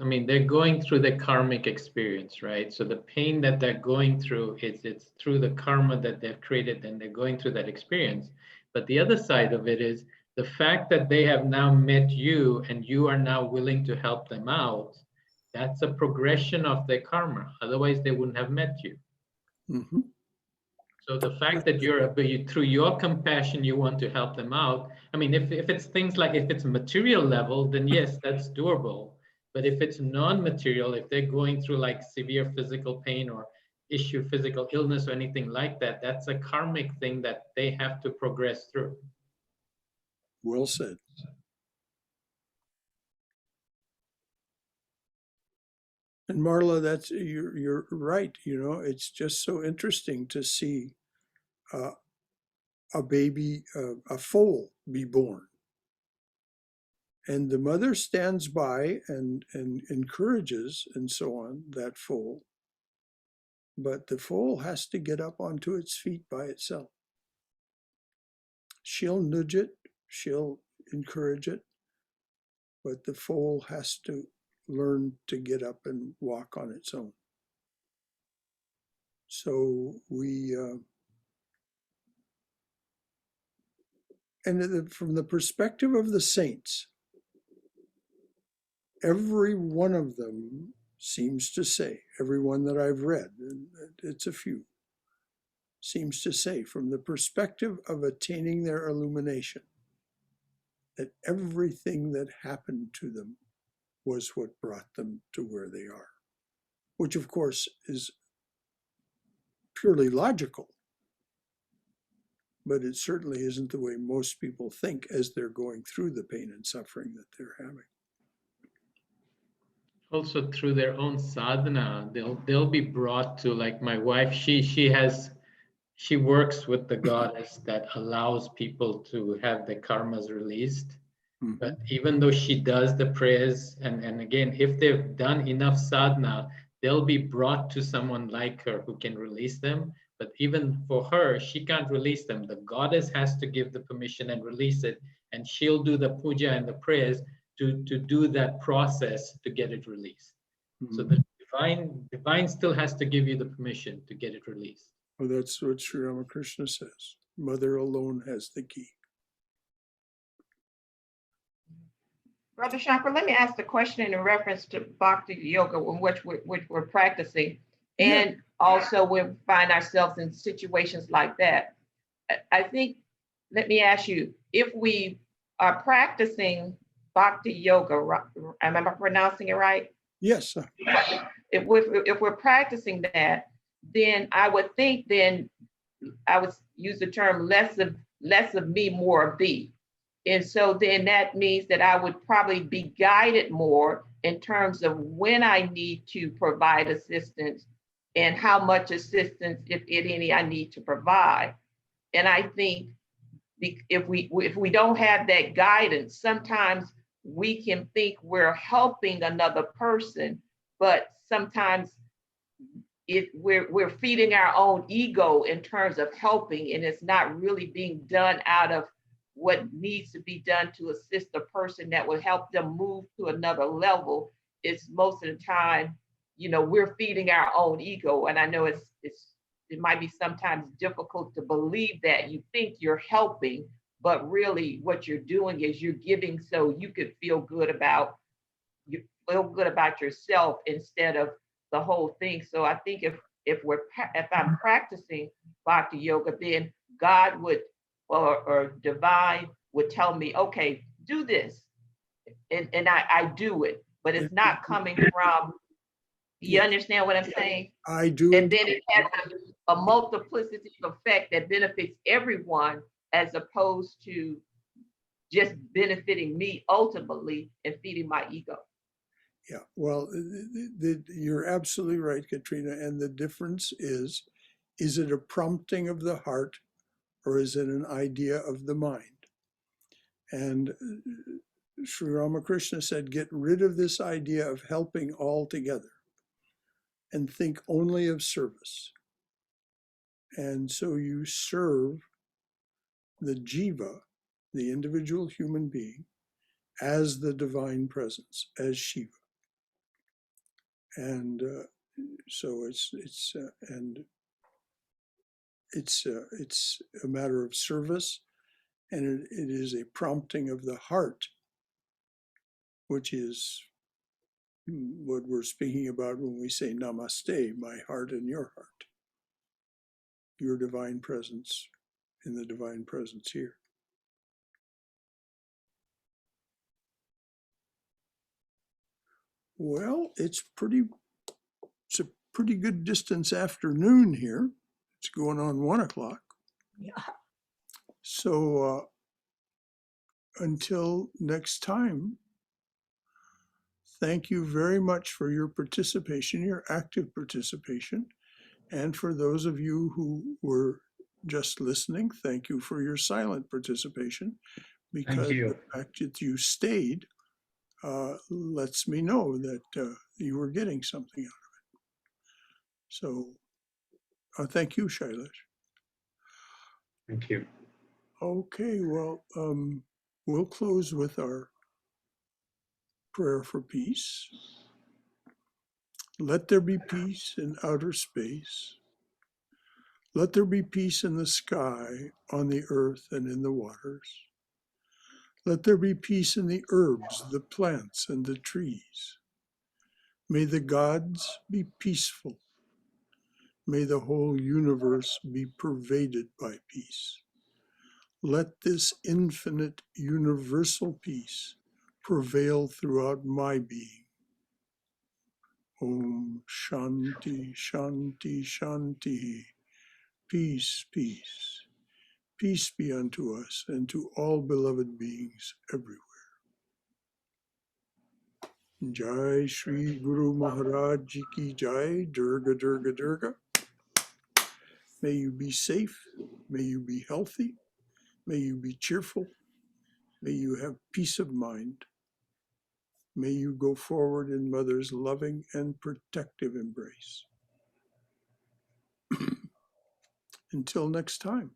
I mean, they're going through the karmic experience, right? So the pain that they're going through, it's through the karma that they've created, and they're going through that experience. But the other side of it is the fact that they have now met you and you are now willing to help them out. That's a progression of their karma. Otherwise, they wouldn't have met you. Mm-hmm. So the fact that through your compassion, you want to help them out. I mean, if it's things like, if it's material level, then yes, that's doable. But if it's non-material, if they're going through like severe physical pain or physical illness or anything like that, that's a karmic thing that they have to progress through. Well said. And Marla, you're right. It's just so interesting to see a baby, a foal be born. And the mother stands by and encourages and so on that foal. But the foal has to get up onto its feet by itself. She'll nudge it, she'll encourage it, but the foal has to learn to get up and walk on its own. So from the perspective of the saints, every one of them seems to say, every one that I've read, and it's a few, seems to say, from the perspective of attaining their illumination, that everything that happened to them was what brought them to where they are, which of course is purely logical, but it certainly isn't the way most people think as they're going through the pain and suffering that they're having. Also through their own sadhana, they'll be brought to, like my wife, she works with the goddess that allows people to have the karmas released. But even though she does the prayers, and again, if they've done enough sadhana, they'll be brought to someone like her who can release them. But even for her, she can't release them. The goddess has to give the permission and release it, and she'll do the puja and the prayers to do that process to get it released. So the divine still has to give you the permission to get it released. Well, that's what Sri Ramakrishna says. Mother alone has the key. Brother Shankar, let me ask the question in reference to Bhakti Yoga, which we're practicing, and also we find ourselves in situations like that. I think, let me ask you, if we are practicing Bhakti Yoga, am I pronouncing it right? Yes. If we're practicing that, then I would think, then I would use the term less of me, more of thee. And so then that means that I would probably be guided more in terms of when I need to provide assistance and how much assistance, if any, I need to provide. And I think if we don't have that guidance, sometimes we can think we're helping another person, but sometimes we're feeding our own ego in terms of helping, and it's not really being done out of what needs to be done to assist the person that will help them move to another level. It's most of the time, we're feeding our own ego. And I know it might be sometimes difficult to believe that. You think you're helping, but really what you're doing is you're giving so you could feel good about yourself instead of the whole thing. So I think if I'm practicing Bhakti Yoga, then God would or divine would tell me, okay, do this, and I do it, but it's not coming from. You understand what I'm saying? I do. And then it has a multiplicity effect that benefits everyone, as opposed to just benefiting me ultimately and feeding my ego. Yeah, well, you're absolutely right, Katrina. And the difference is it a prompting of the heart or is it an idea of the mind? And Sri Ramakrishna said, get rid of this idea of helping altogether and think only of service. And so you serve the jiva, the individual human being, as the divine presence, as Shiva. And so it's a matter of service, and it is a prompting of the heart, which is what we're speaking about when we say namaste, my heart and your heart, your divine presence in the divine presence here. Well, it's a pretty good distance afternoon here. It's going on 1 o'clock. Yeah. So until next time, thank you very much for your participation, your active participation. And for those of you who were just listening, thank you for your silent participation, because the fact that you stayed lets me know that you were getting something out of it. So thank you, Shailesh. Thank you. Okay, well, we'll close with our prayer for peace. Let there be peace in outer space. Let there be peace in the sky, on the earth, and in the waters. Let there be peace in the herbs, the plants, and the trees. May the gods be peaceful. May the whole universe be pervaded by peace. Let this infinite universal peace prevail throughout my being. Om Shanti, Shanti, Shanti. Peace, peace. Peace be unto us and to all beloved beings everywhere. Jai Shri Guru Maharaj Ji Ki Jai. Durga, Durga, Durga. May you be safe. May you be healthy. May you be cheerful. May you have peace of mind. May you go forward in Mother's loving and protective embrace. Until next time.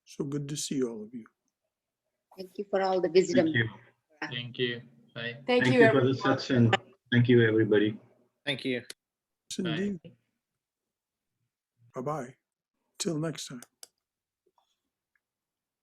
So good to see all of you. Thank you for all the wisdom. Thank you. Thank you. Bye. Thank you for the satsang. Thank you, everybody. Thank you. Yes, indeed. Bye-bye. Till next time.